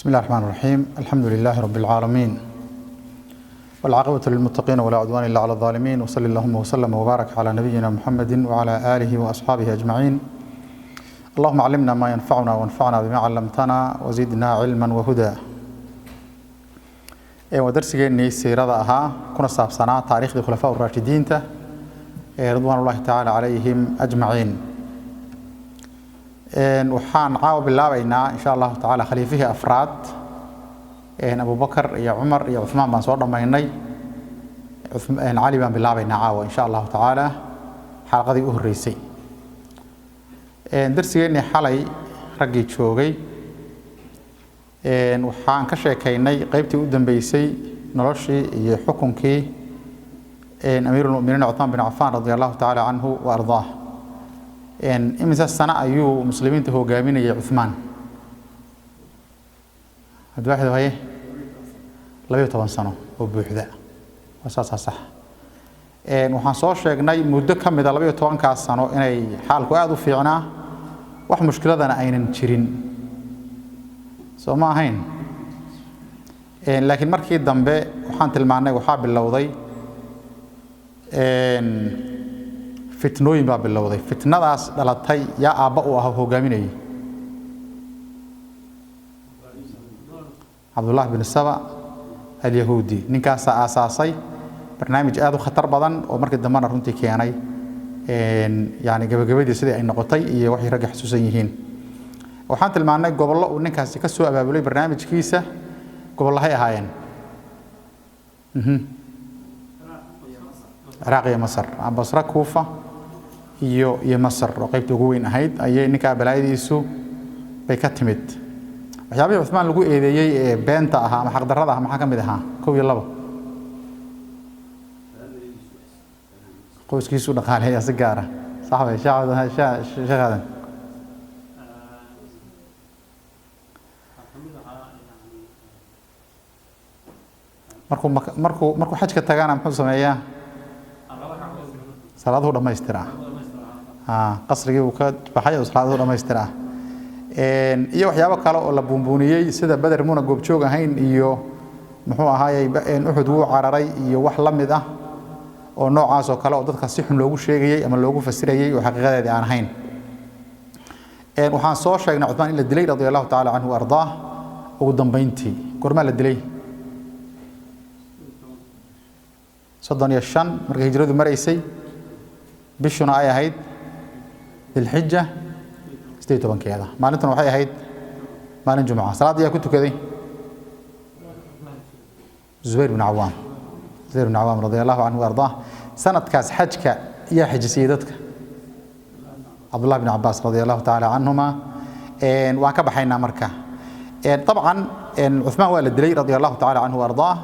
بسم الله الرحمن الرحيم. الحمد لله رب العالمين والعاقبة للمتقين ولا عدوان إلا على الظالمين، وصلى اللهم وسلم وبارك على نبينا محمد وعلى آله وأصحابه أجمعين. اللهم علمنا ما ينفعنا وانفعنا بما علمتنا وزدنا علما وهدى. ودرسيني سيرة أها كنا صابسنا تاريخ الخلفاء الراشدين رضوان الله تعالى عليهم أجمعين. waxaan caawa bilaabaynaa insha Allah taala khaliifihii afraad Abu Bakar iyo Umar iyo Uthman baan soo dhameynay. Ali baan bilaabaynaa caawa insha Allah taala xalqadii u horeysay. darsigeennii xalay raggii joogay waxaan ka sheekaynay qaybtii u dambeysay noloshii iyo xukunkii Amiirul Mu'miniin Uthman bin Affan radiyallahu taala anhu wa ardaah. إمتى السنة أيو مسلمين تهوجامين يا عثمان هذا واحد وهي لا يطبعن سنة وبوحدة وساسا صح وحنصور شيء مدة كم إذا لا يطبعن كاسنة إني حال قاعد في عنا واحد مشكلة أنا أين نشرين سو ما هين لكن مركي الدنباء وحنت المعنى وحاب اللوضي فتنوين باب اللوضي فتنة داس دلتي يا أبا وهو جاميني عبد الله بن السبع اليهودي نكاس أساسي برنامج هذا خطر بدن ومركز دمان رنتي كياني يعني قبل سيدي أي نقطي وحي رجع حسوسيين وحنت المعنى قبل الله ونكاس كسو أبابلي برنامج كيسة قبل الله هاين عراقية مصر عن بصرة كوفة iyo Masar oo qaybta ugu weyn ahayd ayay ninka balaayadiisu bay ka timid waxyaabihii Uthman lagu eedeeyay ee beenta ahaa ama xaq darrada ahaa maxaa ka mid ahaa 1 iyo 2 qoyskiisu dhaqaaleeya si gaar ah saxbay shaqadan markuu xajka tagaana muxuu sameeyaa salaadu dhamaystiraa qasrigii uu ka baxay oo salaadu dhamaystiraa iyo waxyaabo kale oo la buunbuuniyay sida Badr Muna goob joog ahayn iyo muxuu ahaayay Uhud uu cararay iyo wax la mid ah oo noocaas oo kale oo dadka si xun loogu sheegayay ama loogu fasirayay oo xaqiiqadeeda aan ahayn waxaan soo sheegnay Uthman in la dilay radiyallahu ta'ala anhu ardaa ugu dambeyntii gorma la dilay 35 markay hijradu maraysay bishuna ay ahayd الحجة استيتو بنكيدا مالنتنا waxay ahayd maalin jumca salaad ayaa ku tukaday Zubayr ibn Awwam radiyallahu anhu ardaa sanadkaas xajka iyo xajisiidadka Abdullah ibn Abbas radiyallahu ta'ala anhuma waan ka baxaynaa marka طبعا Uthman waa la dilay radiyallahu ta'ala anhu ardaa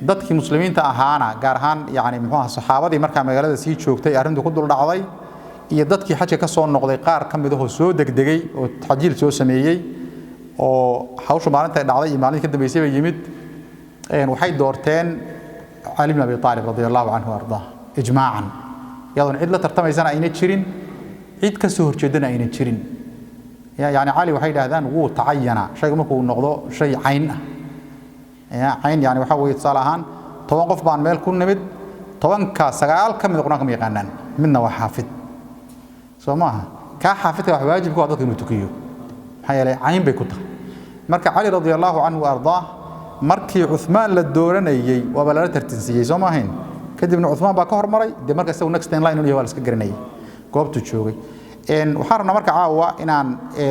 dadkii muslimiinta ahaana gaar ahaan yaani muxuu saxaabadii marka magaalada sii joogtay arintu ku dul dhacday iyo dadkii xajka ka soo noqday qaar kamid ah oo soo degdegay oo tajiil soo sameeyay oo hawshu maalinta dhacday iyo maalinta ka dambeysay bay yimid waxay doorteen Ali ibn Abi Talib radiyallahu anhu ardaa ijmaacan yadan cid la tartamaysana ayna jirin cid ka soo horjeedana ayna jirin yaani Ali waxay yiraahdaan wuu tacayana shaygu markuu noqdo shay cayn ah عين يعني وحوي صالحان طبعا قف بان ميل كل نمد طبعا كسجال كم من القرآن كم يقنن منا وحافظ سماها كحافظ واجب كوا ضد المتكيو حيالي عين بكتر مرك علي رضي الله عنه وأرضاه مركي عثمان للدوران يجي وبلا ترتنسي سماهين كده من عثمان بكهر مري ده مرك سو نكستين لاين اللي هو السكرني قابت تشوفي إن وحرنا مرك عاوة إن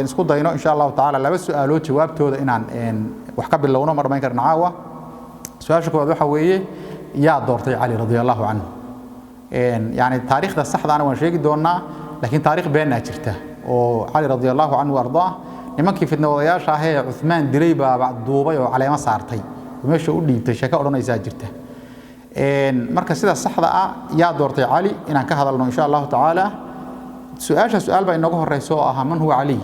نسكت ضينا إن شاء الله تعالى لا بس سؤالو جوابته إن وحكب اللونه مرة ما ينكر نعاوة سؤال شكوى ذو حويه يا دورتي علي رضي الله عنه يعني التاريخ ده الصح ده أنا وشيء دونا لكن تاريخ بيننا شرته وعلي رضي الله عنه وأرضاه لما كيف النوضيات شاهي عثمان دريبة بعد دوبي وعلى ما صارتي ومش يقول لي تشكى ولا يزاجرته مركز ده الصح ده يا دورتي علي إن كهذا إن شاء الله تعالى سؤال بين نجوه الرئيس من هو علي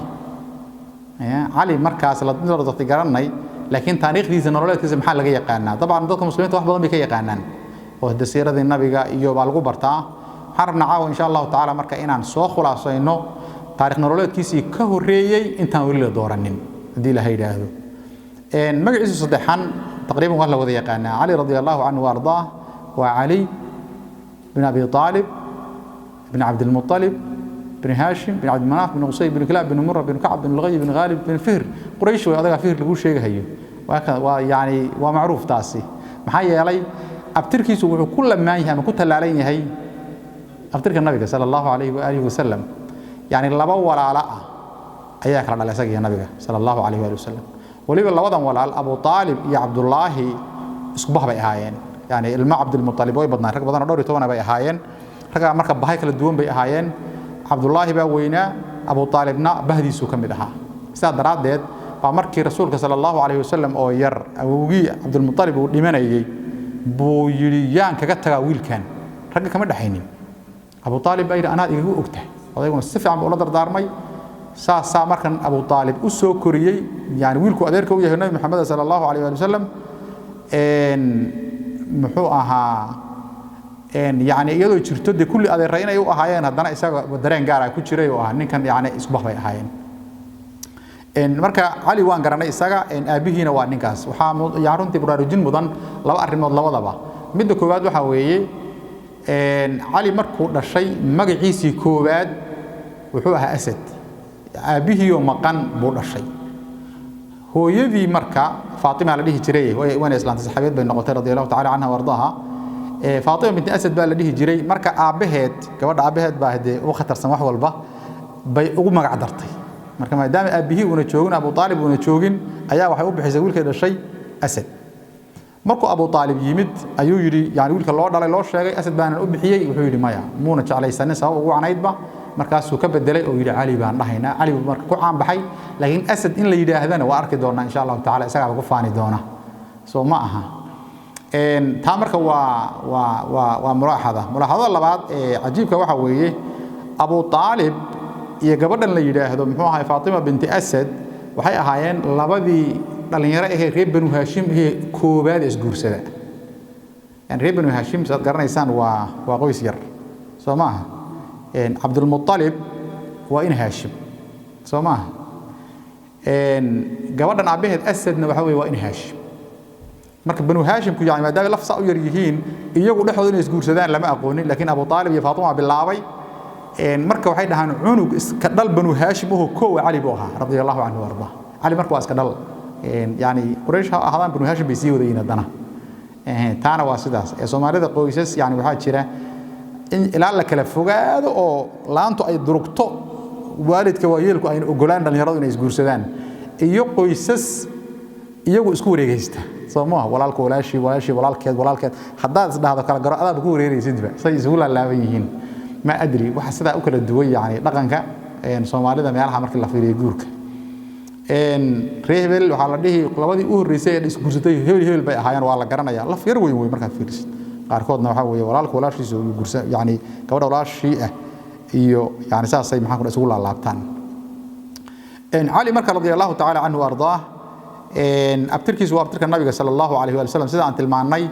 علي مركز لا نقدر تقارني لكن تاريخ دي زنورات كذا محل جاي يقانا طبعا ضد المسلمين واحد بدهم يكي يقانن وهذا سيرة النبي يجوا بالغو برتا حرنا عاو إن شاء الله تعالى مركز إن سو خلاص إنه taariikh nololeedkiisii ka horeeyay intaan wali la dooranin دي له يراهدو إن مجلس صدحان تقريبا والله وذي يقانا علي رضي الله عنه وأرضاه وعلي بن أبي طالب بن عبد المطلب بن هاشم بن عبد المناف بن قصي بن كلاب بن مرة بن كعب بن لغي بن غالب بن فهر قريش وهذا فهر اللي هو شيء هي ويعني ومعروف تاسي محيي علي أبتركيس وكل ما يهم كنت عليه هي أبترك النبي صلى الله عليه وآله وسلم يعني الله ولا لا أياك على سجى النبي صلى الله عليه وآله وسلم ولي الله وضم ولا أبو طالب يا عبد الله اسكبه بيهاين يعني الماء عبد المطلب ويبضنا ركب بدنا دوري تونا بيهاين ركب مركب بهايك الدوم بيهاين عبد الله باوينا أبو طالبنا بهدي سوكم بدها استاد رادد فمركي رسولك صلى الله عليه وسلم أو ير أبوي عبد المطلب ولمن يجي بويليان كجت ويل كان رجع كم دحيني أبو طالب أيضا أنا يجوا أكته هذا يقول السفع عم بقول دارمي سا مركن أبو طالب أسو كوريي يعني ويلكو أديرك ويا النبي محمد صلى الله عليه وسلم إن محوها إن يعني يدو يشرتد كل أدير رأينا يو أهاين هذانا إسا درين جارا كوتشري يو أهان كان يعني إسبح في أهاين إن مركا علي وان قرنا إساقا إن أبيه نوان نكاس وحام يعرون تبرار جن مدن لو أرمى الله وضبا مد كوباد وحوي إن علي مركو الشيء مجلسي كوباد وحوها أسد أبيه يوم مكان بود الشيء هو يبي مركا فاطمة على ليه جري وين إسلام الصحابيات بين نقطة رضي الله تعالى عنها وارضاها فاطمة بنت أسد بقى ليه جري مركا أبهت كورد أبهت بعد وخطر سماح والبا بيقوم قعدرتي مركا ما دام أبيه ونشوجن أبو طالب ونشوجن أياه وحيوب بحزول كذا شيء أسد مركو أبو طالب يمد أيو يري يعني يقول كالله على الله شيء أسد بان الأب حيي وحيد مايا مو نش عليه سنة سوا وعنايد با مركز سكب الدليل أو يري علي بان رهينا علي مركو عام بحي لكن أسد إن اللي يده هذا وأرك دورنا إن شاء الله تعالى سجع بقفاني دونا سو معها إن تامرك وملاحظة الله بعد عجيب كواحد أبو طالب يقبض اللي يده هذا محوها فاطمة بنت أسد وحي أهاين لبدي dhalinyaro ee reer banu hashim ee koobaad isguursada aan reer banu hashim saad garanaysaan waa qoys yar Soomaha Abdul Muttalib waa in hashim Soomaha gabadhan aabaheed asadna waxa weey waa in hashim marka banu hashim ku yahay maadaama lafsa u yar yihiin iyagu dhaxdooda inay isguursadaan lama aqoonin laakiin Abu Talib iyo Fatima bilaabay marka waxay dhahaan cunug iska dhal banu hashim oo koow Ali buu ahaa radiyallahu anhu warda Ali marka waa iska dhal يعني قريش هذا بنو هاشم بيسيو ذينا دنا تانا واسداس سوماليدا قويسس يعني waxaa jira in ilaa la kala fogaado oo laantu ay durugto waalidka waayeelku ay ogolaan dhalinyaradu inay isguursadaan iyo qoysas iyagu isku wareegaysta Soomaa walaalku walaalkeed hadaad isdhaahdo kala garo aad ku wareeraysidba say isugu laaban yihiin ma adri waxa sida u kala duwan yani dhaqanka Soomaalida meelaha markii la fiiriyo guurka reebel waxa la dhihi labadii u horeysay ee isguursatay heel bay ahaayeen waa la garanaya la fiir weyn marka fiirisid qaarkoodna waxa weeye walaalku walaashiisa uu guursan yani gabadha walaashii ah iyo yani saasay maxaa ku isugu laabtaan Ali marka radiyallahu ta'ala anhu ardaa abtirkiisu waa abtirka nabiga sallallahu alayhi wa sallam sida aan tilmaanay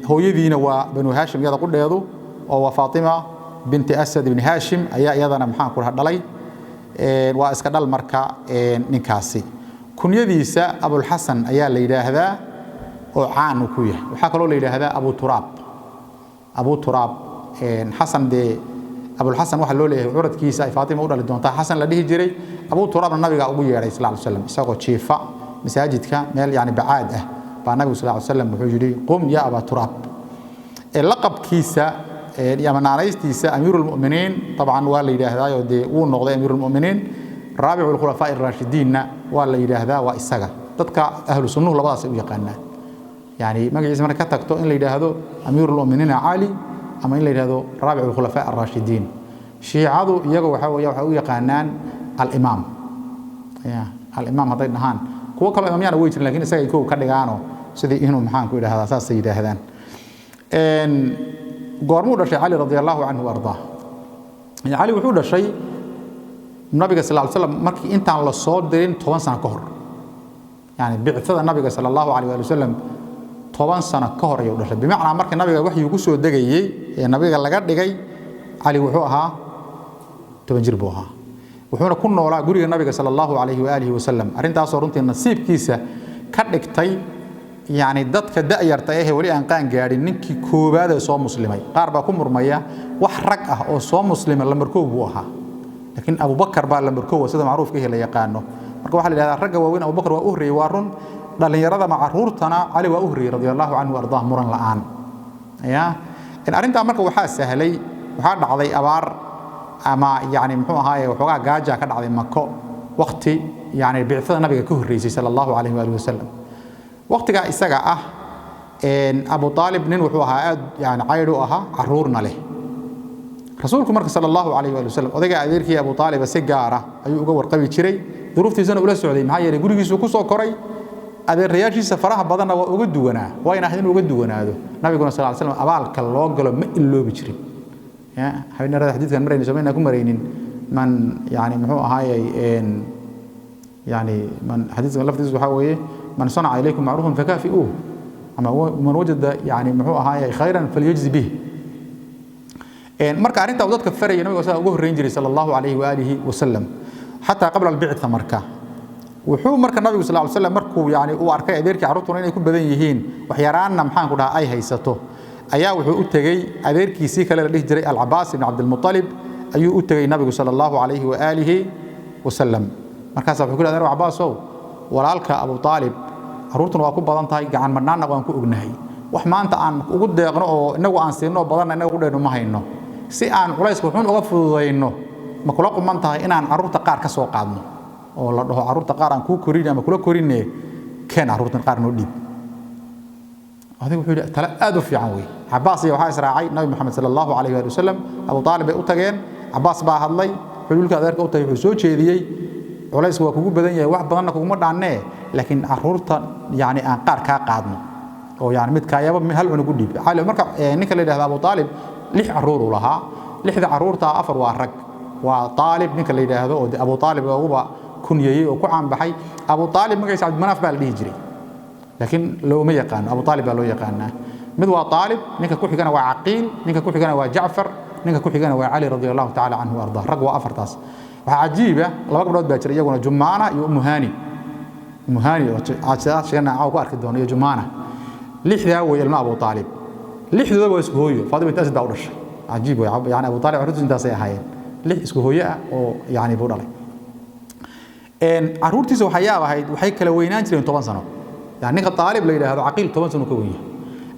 hooyadiina waa banu hashim yada qudheedu oo waa Fatima binti Asad ibn Hashim ayaa iyadana maxaa ku dhalay waa iska dhal marka ninkaasi kunyadiisa Abul Hasan ayaa la yiraahdaa oo caan ku yahay waxa kale oo la yiraahdaa Abu Turab Hasan de Abul Hasan waxa loo leeyahay uradkiisa ay Fatima u dhali doontaa Hasan la dhihi jiray Abu Turab nabiga ugu yeeray sallallahu alayhi wasallam isagoo jiifa masaajidka meel yani bacaad ah baa nabiga sallallahu alayhi wasallam wuxuu yiri qum ya Abu Turab laqabkiisa يا مناريستيسا أمير المؤمنين طبعا ولا يراه ودي ونقضي أمير المؤمنين رابع الخلفاء الراشدين ولا يراه وإسقى تذكر أهل السنة لباس يقنا يعني ما جيس مرة كتكتو إن يراه أمير المؤمنين عالي أما إن يراه رابع الخلفاء الراشدين شيعة يجوا يحاول يقنان الإمام يا الإمام هذا نهان كوا كل الإمام يعني ويتر لكن إسقى يكون كدجانو سيد إنهم محان كل هذا أساس سيد هذان إن قرمو دشي علي رضي الله عنه وارضاه يعني علي wuxuu dhashay nabiga sallallahu alayhi wasallam markii intaan la soo dirin 10 sano ka hor yani bi'thada nabiga sallallahu alayhi wasallam 10 sano ka hor ayuu dhashay bimaana markii nabiga wax uu ku soo dagayay ee nabiga laga dhigay ali wuxuu ahaa 10 jir buu ahaa wuxuuna ku noolaa guriga nabiga sallallahu alayhi wa alihi wasallam arintaas oo runtii nasiibkiisa ka dhigtay يعني dadka da'yarta ah wali aan qaan gaarin ninkii koobaad ee soo muslimay qaar baa ku murmaya wax rag ah oo soo muslima la markoob uu ahaa laakiin Abu Bakar baa la markoob sida macruufka ah la yaqaano marka waxa la yiraahdaa ragga waaweyn Abu Bakar waa u horeeyay waa run dhalinyarada macruurtana Ali waa u horeeyay radiyallahu anhu ardaa muran la'aan ya in arinta marka waxa sahlay waxa dhacday abaar ama yani muxuu ahaayay waxoogaa gaaja ka dhacday Makko waqti yani biicada nabiga ka horeeyay sallallahu alayhi wa sallam waqtiga isaga ah Abu Talib nin wuxuu ahaa yani caydu ahaa caruurna leh rasuulku marka sallallahu alayhi wa sallam odayga adeerkii Abu Talib si gaar ah ayuu uga warqabi jiray duruuftiisana ula socday maxaa yeelay gurigiisu ku soo koray adeerayaashiisa faraha badanna waa uga duwanaa waa inuu uga duwanaado nabiguna sallallahu alayhi wa sallam abaalka loo galo ma iloobi jirin ya habeenada xadiidkan marayna sameeyna ku maraynin man yani muxuu ahaayay yani man xadiidkan laftiisu waxa weeye من صنع إليكم معروفا فكافئوه أما من وجد يعني محوها خيرا فليجزي به مركا أنت أودتك فري النبي صلى الله عليه وآله وسلم حتى قبل البعثة مركا وحو مركا النبي صلى الله عليه وسلم مركو يعني وأركا أديرك عروتون إن يكون بدنيهين وحيرانا محان كلها أي هيسته أيا وحو أتجي أديرك سيك لله جري العباس بن عبد المطلب أيو أتجي النبي صلى الله عليه وآله وسلم مركا صاحب كل أدير عباس walaalka Abu Talib aruurtuna waa ku badan tahay gacan marnaana waan ku ognahay wax maanta aan ugu deeqno oo inagu aan siino badan inagu u dheerno ma hayno si aan culays wuxuun uga fududeyno ma kula quman tahay inaan aruurta qaar ka soo qaadno oo la dhaho aruurta qaar aan ku korin ama kula korinne keen aruurtan qaar noo dhiib adigu wuxuu yiri tala aad u fiican way Abbas iyo waxa israacay Nabi Muhammad sallallahu alayhi wa sallam Abu Talib ay u tageen Abbas baa hadlay xululka adeerka u tagay wuxuu soo jeediyay culays waa kugu badan yahay wax badanna kugu ma dhaanee laakiin aruurta yani aan qaar ka qaadno oo yani mid ka yaba hal unugu dhiib xal marka ninka la yiraahdo Abu Talib lix aruur u lahaa lixda aruurta afar waa rag waa Talib ninka la yiraahdo oo Abu Talib uba kunyay oo ku caan baxay Abu Talib magaciisa Abd Manaf baa la dhihi jiray laakiin loo ma yaqaan Abu Talib baa loo yaqaanaa mid waa Talib ninka ku xigana waa Aqil ninka ku xigana waa Ja'far ninka ku xigana waa Ali radiyallahu ta'ala anhu arda rag waa afartaas عجيبة لما قبل باكر يجونا جمانة يومهاني مهاني عشان شغلنا عاو كارك الدون يا جمانة ليح ذا هو يلمع أبو طالب ليح ذا هو اسكوهية فاضي بنتاز داورش عجيب يعني أبو طالب عروض انت سيحين ليح اسكوهية أو يعني بورالي إن عروضتي سو حياة وحي كلوينان ترين 8 سنة يعني نقطة طالب ليلة هذا عقيل 8 سنة كوية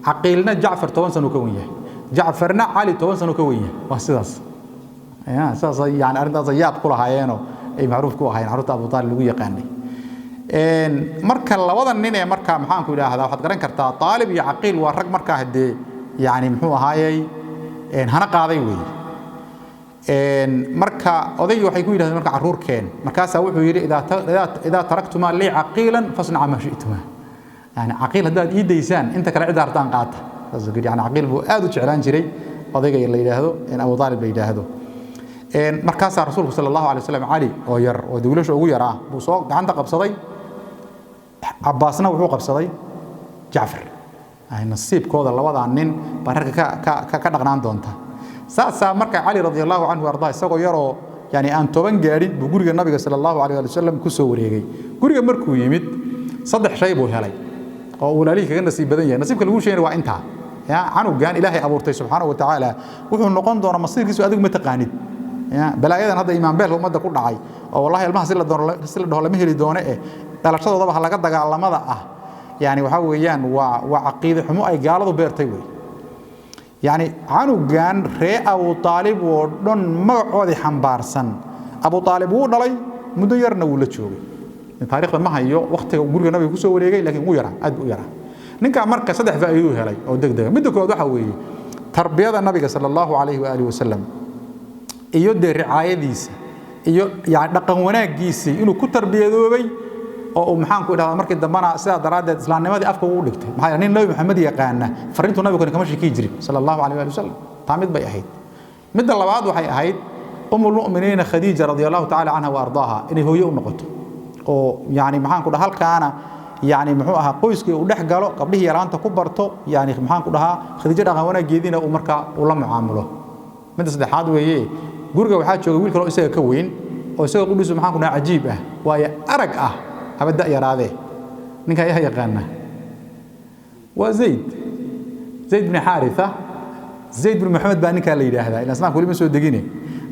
عقيلنا جعفر 8 سنة كوية جعفرنا علي 8 سنة كوية واسداس يا أساس يعني أرنت زياد كلها هاينو أي معروف كلها هاين عروض أبو طالب لوي يقاني إن مركا لوضع النينة مركا محان كلها هذا واحد قرن كرتا طالب يعقيل ورق مركا هدي يعني محو هاي إن هنا قاضي وي إن مركا أضيء وحيكون هذا مركا عرور كين مركا سوي يري إذا تركتما لي عقيلا فاصنع ما شئتما يعني عقيل هذا إيد إنسان أنت كلا عدار تنقاط يعني عقيل بو آدو شعلان جري أضيء اللي يجاهدو إن أبو طالب يجاهدو markaas rasuulku sallallahu alayhi wasallam Ali oo yar oo dawlasha ugu yaraa buu soo gacanta qabsaday Abbasna wuxuu qabsaday Ja'far ay nasiibkooda labada nin bararka ka dhaqnaan doonta saasa marka Ali radiyallahu anhu arda isagoo yaroo yani aan toban gaarin buu guriga nabiga sallallahu alayhi wasallam ku soo wareegay guriga markuu yimid saddex shay buu helay oo walaalihi kaga nasiib badan yahay nasiibka lagu sheegay waa inta ya canugan Ilaahay abuurtay subhanahu wa ta'ala wuxuu noqon doonaa masiirkiisu adigu ma taqaanid يا بلايدان هذا إمام بيل هم ده كل دعاء أو والله المها سيل ده مهلي دونه دلشة ده بحلا قد على ماذا يعني وحويان وعقيدة حمو أي قالوا بيرتوي يعني عنو جان رأى أبو طالب ودون مقعد حنبارسن أبو طالب هو ضلي مدير نقول تشوي تاريخ ما هي وقت يقول النبي كسر وريجي لكن ويرا أد ويرا نكع مركز صدق في أيوه هلاي أو دق مدك هذا حوي تربية النبي صلى الله عليه وآله وسلم iyo ricaayadiisa iyo yaad dhaqan wanaagiisa inuu ku tarbiyadoobay oo maxaan ku dhahaa markii dambana sida daraadeed islaamnimadii afka ugu dhigtay maxay nin Nabi Maxamed yaqaana fariintu nabiga kama shaqeey jirin sallallahu alayhi wa sallam taamid bay ahayd midda labaad waxay ahayd ummul mu'miniina Khadija radiyallahu ta'ala anha wa ardaaha inay hooyo u noqoto oo yani maxaan ku dhahaa halkaana يعني محوها قويسكي ودح قالوا قبله يرانتا كبرتو يعني محان ku dhahaa Khadija dhaqan wanaageedina uu marka ula mucaamalo mid saddexaad weeye guriga waxa jooga wiil kale oo isaga ka weyn وسوى قدوس محان كنا عجيب ويا أرق أبدا يراده نك أيها يقانا وزيد بن حارثة زيد بن محمد بانك اللي هذا إلى أسماء كل من سود دقيني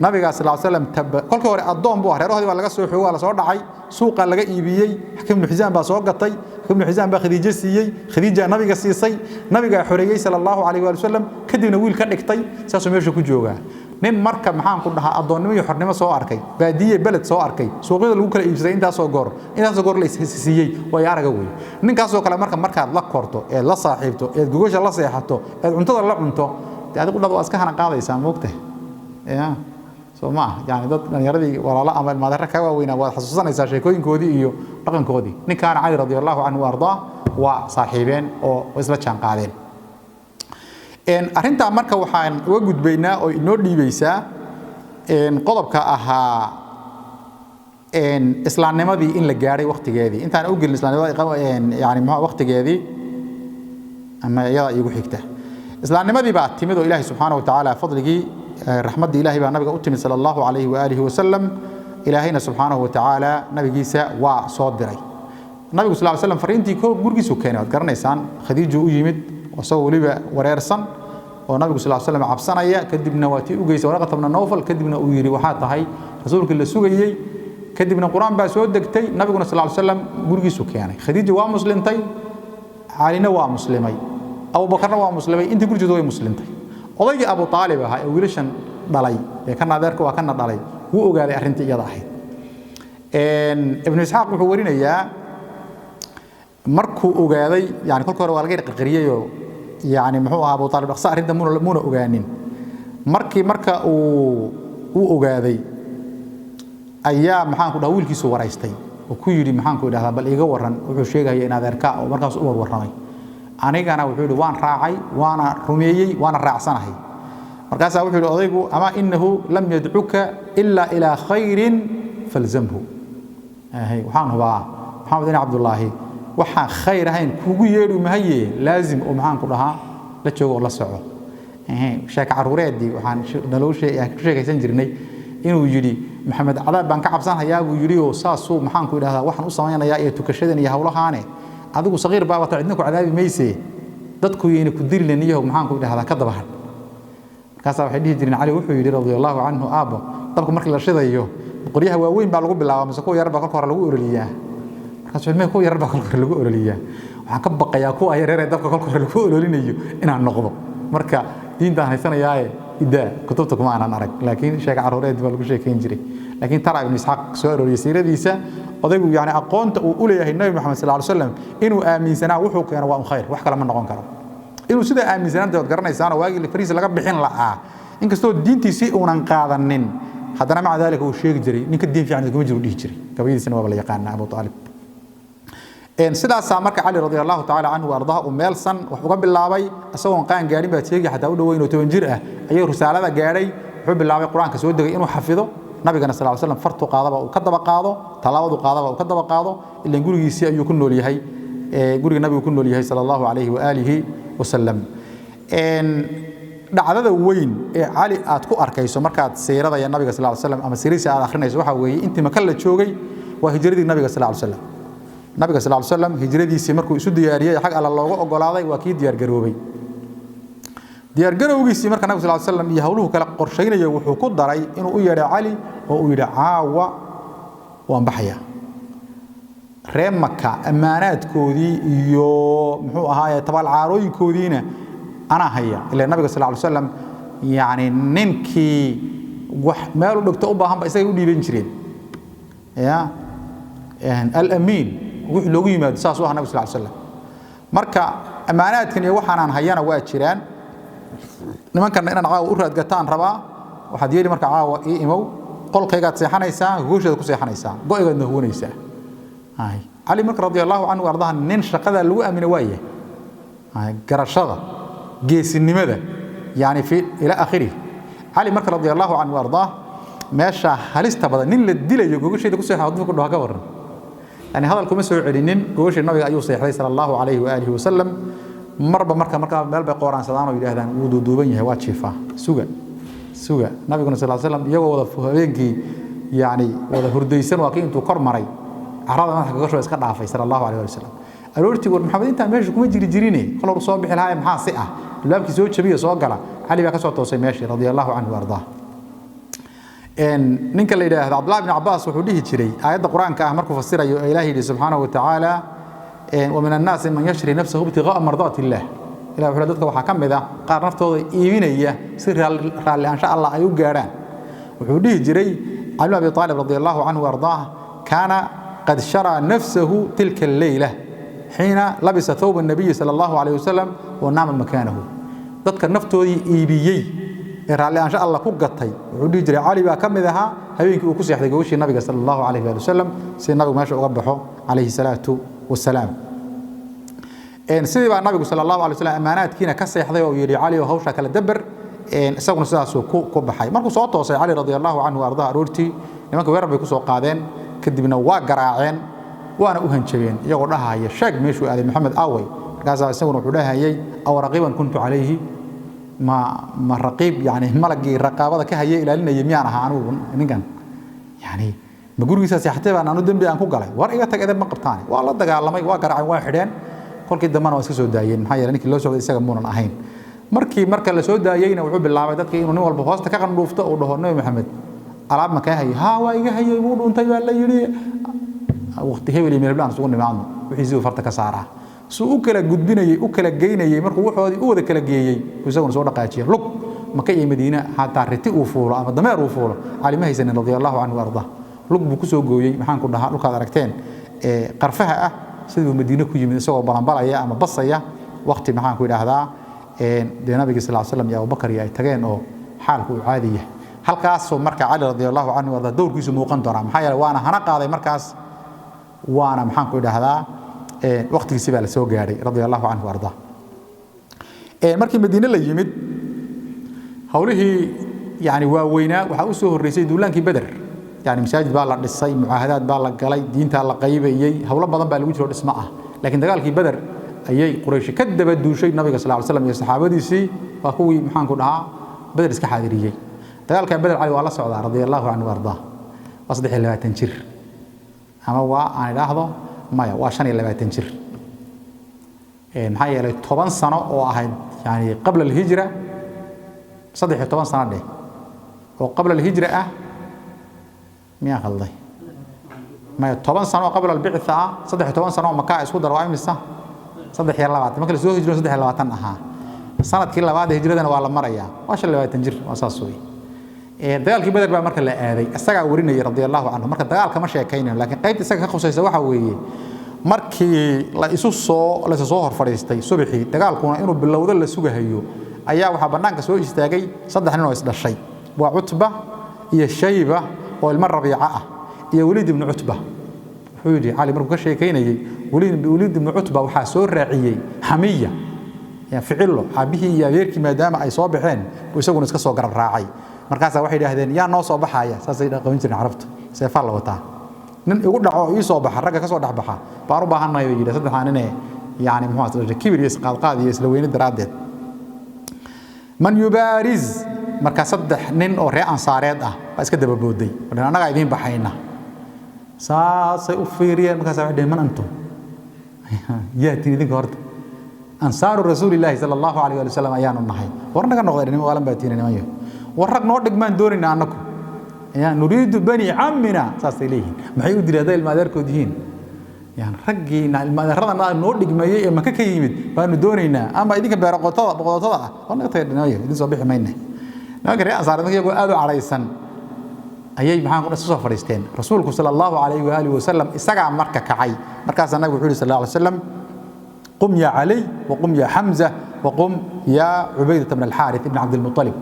نبي صلى الله عليه وسلم تب كل كور الضوم بوه هذا ولا قصوا حوا ولا صور دعي سوق لقى إيبيي حكم الحزام بسوق قطي حكم الحزام بخديجة سيي خديجة نبي قصيصي نبي حريي صلى الله عليه وسلم كدي نويل كنكتي ساسو ميشو كجوجا nin marka maxaan ku dhahaa adoonnimo iyo xornimo soo arkay baadiye beled soo arkay suuqyada lagu kala iibsaday intaas oo goor la isisiiyay way araga weey ninkaas oo kale markaad la korto ee la saaxiibto ee gogosha la seexato ee cuntada la cunto adigu dhado iska hana qaadaysaa moogtay soo ma yani dad yaradii walaalo ama maadara ka waaweyna waa xasuusanaysaa sheekooyinkoodii iyo dhaqankoodii ninkaan cali radiyallahu anhu arda waa saaxiibeen oo isla jaan qaadeen arinta marka waxaan uga gudbaynaa oo inoo dhiibaysaa qodobka ahaa islaamnimadii in la gaaray waqtigeedii intaan u gelin islaamnimada yani waqtigeedii ama iyada igu xigta islaamnimadii baa timid oo ilaahay subxaanahu wa tacaala fadligii raxmadii ilaahay baa nabiga u timid sallallahu alayhi wa alihi wa sallam ilaahayna subxaanahu wa tacaala nabigiisa waa soo diray nabigu sallallahu alayhi wa sallam fariintii gurigiisu keenay waad garanaysaan khadiija u yimid وسوى وليبا وريرسن ونبي صلى الله عليه وسلم عبسانيا كدبنا واتي وجيس ورقة من النوفل كدبنا ويري وحات هاي رسولك اللي سوقي كدبنا القرآن بس ودكتي نبي صلى الله عليه وسلم جورجي سكياني خديجة ومسلمتي علينا ومسلمي أبو بكر ومسلمي أنت جورجي دوي مسلمتي وضيج أبو طالب هاي ويرشن ضلي كان ذلك وكان ضلي هو قال أرنتي يا ضحي ابن إسحاق محورين يا markuu ogaaday yani kolka hore waa laga qaqriyayo yani muxuu ahaa Abu Talib dhaqso arinta muuna ogaanin marka uu ogaaday ayaa maxaan ku dhahay wiilkiisu waraystay oo ku yiri maxaan ku dhahaa bal iga waran wuxuu sheegay in adeerka oo markaas u warramay anigana wuxuu yiri waan raacay waana rumeeyay waana raacsanahay markaas wuxuu yiri odaygu ama innahu lam yad'uka illa ila khairin falzamhu waxaan hubaa maxamed ibn abdullah waxaan khayr ahayn kugu yeedhu mahaye laazim oo maxaan ku dhahaa la joogo la soco sheeka caruureedii waxaan naloo sheegaysan jirnay inuu yiri maxamed cadaab baan ka cabsanayaa buu yiri oo saasuu maxaan ku idhaahdaa waxaan u samaynayaa ee tukashadan iyo hawlahaane adigu saqiir baa wata cidna ku cadaabi mayse dadku yeena ku dirilaniyo maxaan ku idhaahdaa ka dabahan markaas waxay dhihi jireen cali wuxuu yiri radiyallahu anhu aabo dabka markii la shidayo qoryaha waaweyn baa lagu bilaabaa mise kuwa yar baa kolka hore lagu ururiyaa kasoo ku yar baa kolka lagu ololiyaa waxaan ka baqayaa ku ay reer dabka kolka lagu ololinayo inaan noqdo marka diinta haysanayaaye ida kutubta kuma aanan arag laakiin sheeka caruureed baa lagu sheekeyn jiray laakiin tara ibn Isxaaq soo arooriyay siiradiisa odaygu yani aqoonta uu u leeyahay nabi Muhammad sallallahu alayhi wasallam inuu aaminsanaa wuxuu keenay waa khayr wax kale ma noqon karo inuu sida aaminsanaa dad garanaysaan waagi la fariis laga bixin la'aa inkastoo diintiisii uunan qaadanin haddana ma dalika uu sheegi jiray ninka diin fiican kuma jiro dhihi jiray gabaydiisana waa la yaqaan Abu Talib sidaas marka Ali radiyallahu ta'ala anhu wardaa meelsan wax uga bilaabay asagoo qaan gaarin baa jeegi xataa u dhaweyn oo 10 jir ah ayay risaalada gaaray wuxuu bilaabay quraanka soo degay inuu xafido nabigana sallallahu alayhi wasallam fartu qaadaba uu ka daba qaado talaawadu qaadaba uu ka daba qaado ilaa gurigiisa ayuu ku nool yahay guriga nabigu ku nool yahay sallallahu alayhi wa alihi wasallam dhacdada weyn ee Ali aad ku arkayso markaad siirada ya nabiga sallallahu alayhi wasallam ama siirisa aad akhrinayso waxa weeye intii ma kala joogay waa hijradii nabiga sallallahu alayhi wasallam nabiga sallallahu alayhi wasallam hijradiisii markuu isu diyaariyay xaq alla looga ogolaaday waa kii diyaar garowgiisii marka nabiga sallallahu alayhi wasallam iyo hawluhu kala qorsheynayay wuxuu ku daray inuu u yeedho Ali oo uu yiri caawa waan baxaya reer Makka amaanaadkoodii iyo muxuu ahaayay tabaal caarooyinkoodiina ana haya ilaa nabiga sallallahu alayhi wasallam yani ninkii wax meel u dhigto u baahan ba isaga u dhiiban jireen al-amin wuxuu loogu yimaado saas oo nabiga sallallahu alayhi wasallam marka amaanaadkan iyo waxaan hayana waa jiraan nimankan inaan caawa u raad gataan rabaa waxaad yeeli marka caawa ii imow qolkayga seexanaysaa gooshada ku seexanaysaa go'aygaadna huwanaysaa Ali marka radiyallahu anhu wardaha nin shaqada lagu aamino waaye garashada geesinimada yani fi ila akhiri Ali marka radiyallahu anhu wardaha meesha halista badan nin la dilayo gooshada ku seexado ku dhawa ka waran يعني هذا الكم سوى علينين قوش النبي أيوب صلى الله عليه وآله وسلم مرة مال بقرآن سلام ويله هذا ودودوبين هوات شفا سوى النبي صلى الله عليه وسلم يوم وظفه بينكي يعني ولا هرديسن واكي انتو كرمري عرض ما حق قشوا اسك دافay صلى الله عليه وسلم aroortii war maxamed inta meesha kuma jirinay qolo soo bixi lahaay maxaa si ah laabki soo jabiyo soo gala ali baa ka soo toosay meeshii radiyallahu anhu warda ninka la yiraahdo Abdullah ibn Abbas wuxuu dhihi jiray aayada quraanka ah markuu fasirayo Ilaahay subhanahu wa ta'ala wa min an-nas man yashri nafsahu ibtigha'a mardati Allah Ilaahay wuxuu dadka waxa kamid ah qaar naftooda iibinaya si raali insha Allah ay u gaaraan wuxuu dhihi jiray Ali ibn Abi Talib radiyallahu anhu warda kana qad shara nafsahu tilka al-layla حين لبس ثوب النبي صلى الله عليه وسلم ونام مكانه dadka naftoodii iibiyay raali aan Allah ku gatay wuxuu dhigi jiray Ali baa kamid aha habeenkii uu ku seexday gowshii nabiga sallallahu alayhi wa sallam si nabigu meesha uga baxo alayhi salatu wasalaam sidii baa nabigu sallallahu alayhi wa sallam amaanaadkiina ka seexday oo yiri Ali oo hawsha kala dabar isaguna sidaas ku baxay markuu soo toosay Ali radiyallahu anhu arda aroortii nimanka weerar bay ku soo qaadeen kadibna waa garaaceen وانا uhanjabeen iyagoo dhahaaya sheeg meeshu aaday maxamed away markaas isaguna wuxuu dhahayay aw raqiban kuntu alayhi ma raqib yani malagi raqabada ka hayay ilaalinaya miyaan ahaa anigu ninkan yani ma gurigiisa saxtay baan aanu dambi aan ku galay war iga tag edeb ma qabtaan waa la dagaalamay waa garaacay waa xidheen kolkii dambana waa iska soo daayeen maxay yeelay ninkii loo soo isaga muunan ahayn marka la soo daayayna wuxuu bilaabay dadkii inuu nin walba hoosta ka qandhuufto oo dhaho nabi maxamed alaab ma ka hayay ha waa iga hayay wuu dhuntay waa la yiri waqti hebel iyo meelbaan soo nimaadno wixii soo farta ka saaraa soo u kala gudbinayay u kala geynayay markuu wuxoodii u wada kala geeyay isaguna soo dhaqaajiyay lug maka iyo Madiina hatta riti uu fuulo ama dameer uu fuulo Ali ma haysan radiyallahu anhu warda lug buu ku soo gooyay maxaan ku dhahaa dhulka aragteen qarfaha ah sidii Madiina ku yimid isagoo balanbalaya ama basaya waqti maxaan ku yiraahdaa nabiga sallallahu alayhi wasallam iyo Abu Bakar ay tageen oo xaalku caadi yahay halkaas marka Ali radiyallahu anhu warda doorkiisu muuqan doona maxaa yeelay waana hana qaaday markaas وانا maxaan ku idhaahdaa waqtigiisa baa la soo gaaray radiyallahu anhu warda markii Madiina la yimid hawlihii yani waaweynaa waxa uu soo horeysay duulaankii Badr yani masaajid baa la dhisay muahadaad baa la galay diinta la qaybiyay hawlo badan baa lagu jiro dhismo ah laakiin dagaalkii Badr ayay Quraysh ka daba duushay nabiga sallallahu alayhi wasallam iyo saxaabadiisii waa kuwii maxaan ku dhahaa Badr iska xaadiriyay dagaalka Badr Ali waa la socdaa radiyallahu anhu warda wasdex 20 jir ama waa aan ilaahdo maya waa 25 jir maxay yeelay 10 sano oo ahayd yani qabla al-hijra 13 sano dheer oo qabla al-hijra ah miya qalday maya 10 sano qabla al-bi'tha 13 sano Makka isku dar waa imisa 23 marka la soo hijro 23 aha sanadkii labaad hijradana waa la marayaa waa 25 jir waa saas weey dagaalkii Badr baa marka la aaday asaga warinay radiyallahu anhu marka dagaalka ma sheekaynayn laakiin qaybta isaga ka khusaysa waxa weeye markii la soo hor fadhiistay subaxii dagaalkuna inuu bilowdo la sugahayo ayaa waxa banaanka soo istaagay saddex nin oo is dhashay waa Utba iyo Shayba oo ilma Rabiica ah iyo Walid ibn Utba wuxuu yiri Ali markuu ka sheekaynayay Walid ibn Utba waxa soo raaciyay Hamiya ya ficilo abihi iyo adeerkii maadaama ay soo baxeen isaguna iska soo garab raacay markaas waxay yiraahdeen yaa noo soo baxaya saasay dhaqayn jireen carabtu seefa la wataa nin igu dhaco ii soo baxa ragga ka soo dhax baxa baan u baahanahay yiri saddexaan inay yani muxuu ahaa kibir iyo isqaad iyo isla weyni daraadeed man yubariz marka saddex nin oo reer ansaareed ah waa iska daba booday wadana anaga idin baxayna saasay u fiiriyeen markaas waxay dhaheen man antum yaatiin idinka horta ansaaru rasuulillahi sallallahu alayhi wa sallam ayaanu nahay warnaga noqday nin waalan baatiin nimayo warrag noo dhigmaan doonina anaku ya nuriidu bani ammina saasayleeyin maxay u diladay ilmaadeerkood yihiin yani raggiina ilmaadeerada noo dhigmayay ee maka ka yimid baanu doonaynaa ama idinka beeroqotada boqotada ah warnaga taydinayo idin soo bixi maynaa naga reer ansaareed iyagoo aad u caraysan ayay maxaan ku soo fariisteen rasuulku sallallahu alayhi wa alihi wa sallam isaga marka kacay markaas anagu wuxuu yiri sallallahu alayhi wa sallam qum ya Ali wa qum ya Hamza wa qum ya Ubaydah ibn al-Harith ibn Abd al-Muttalib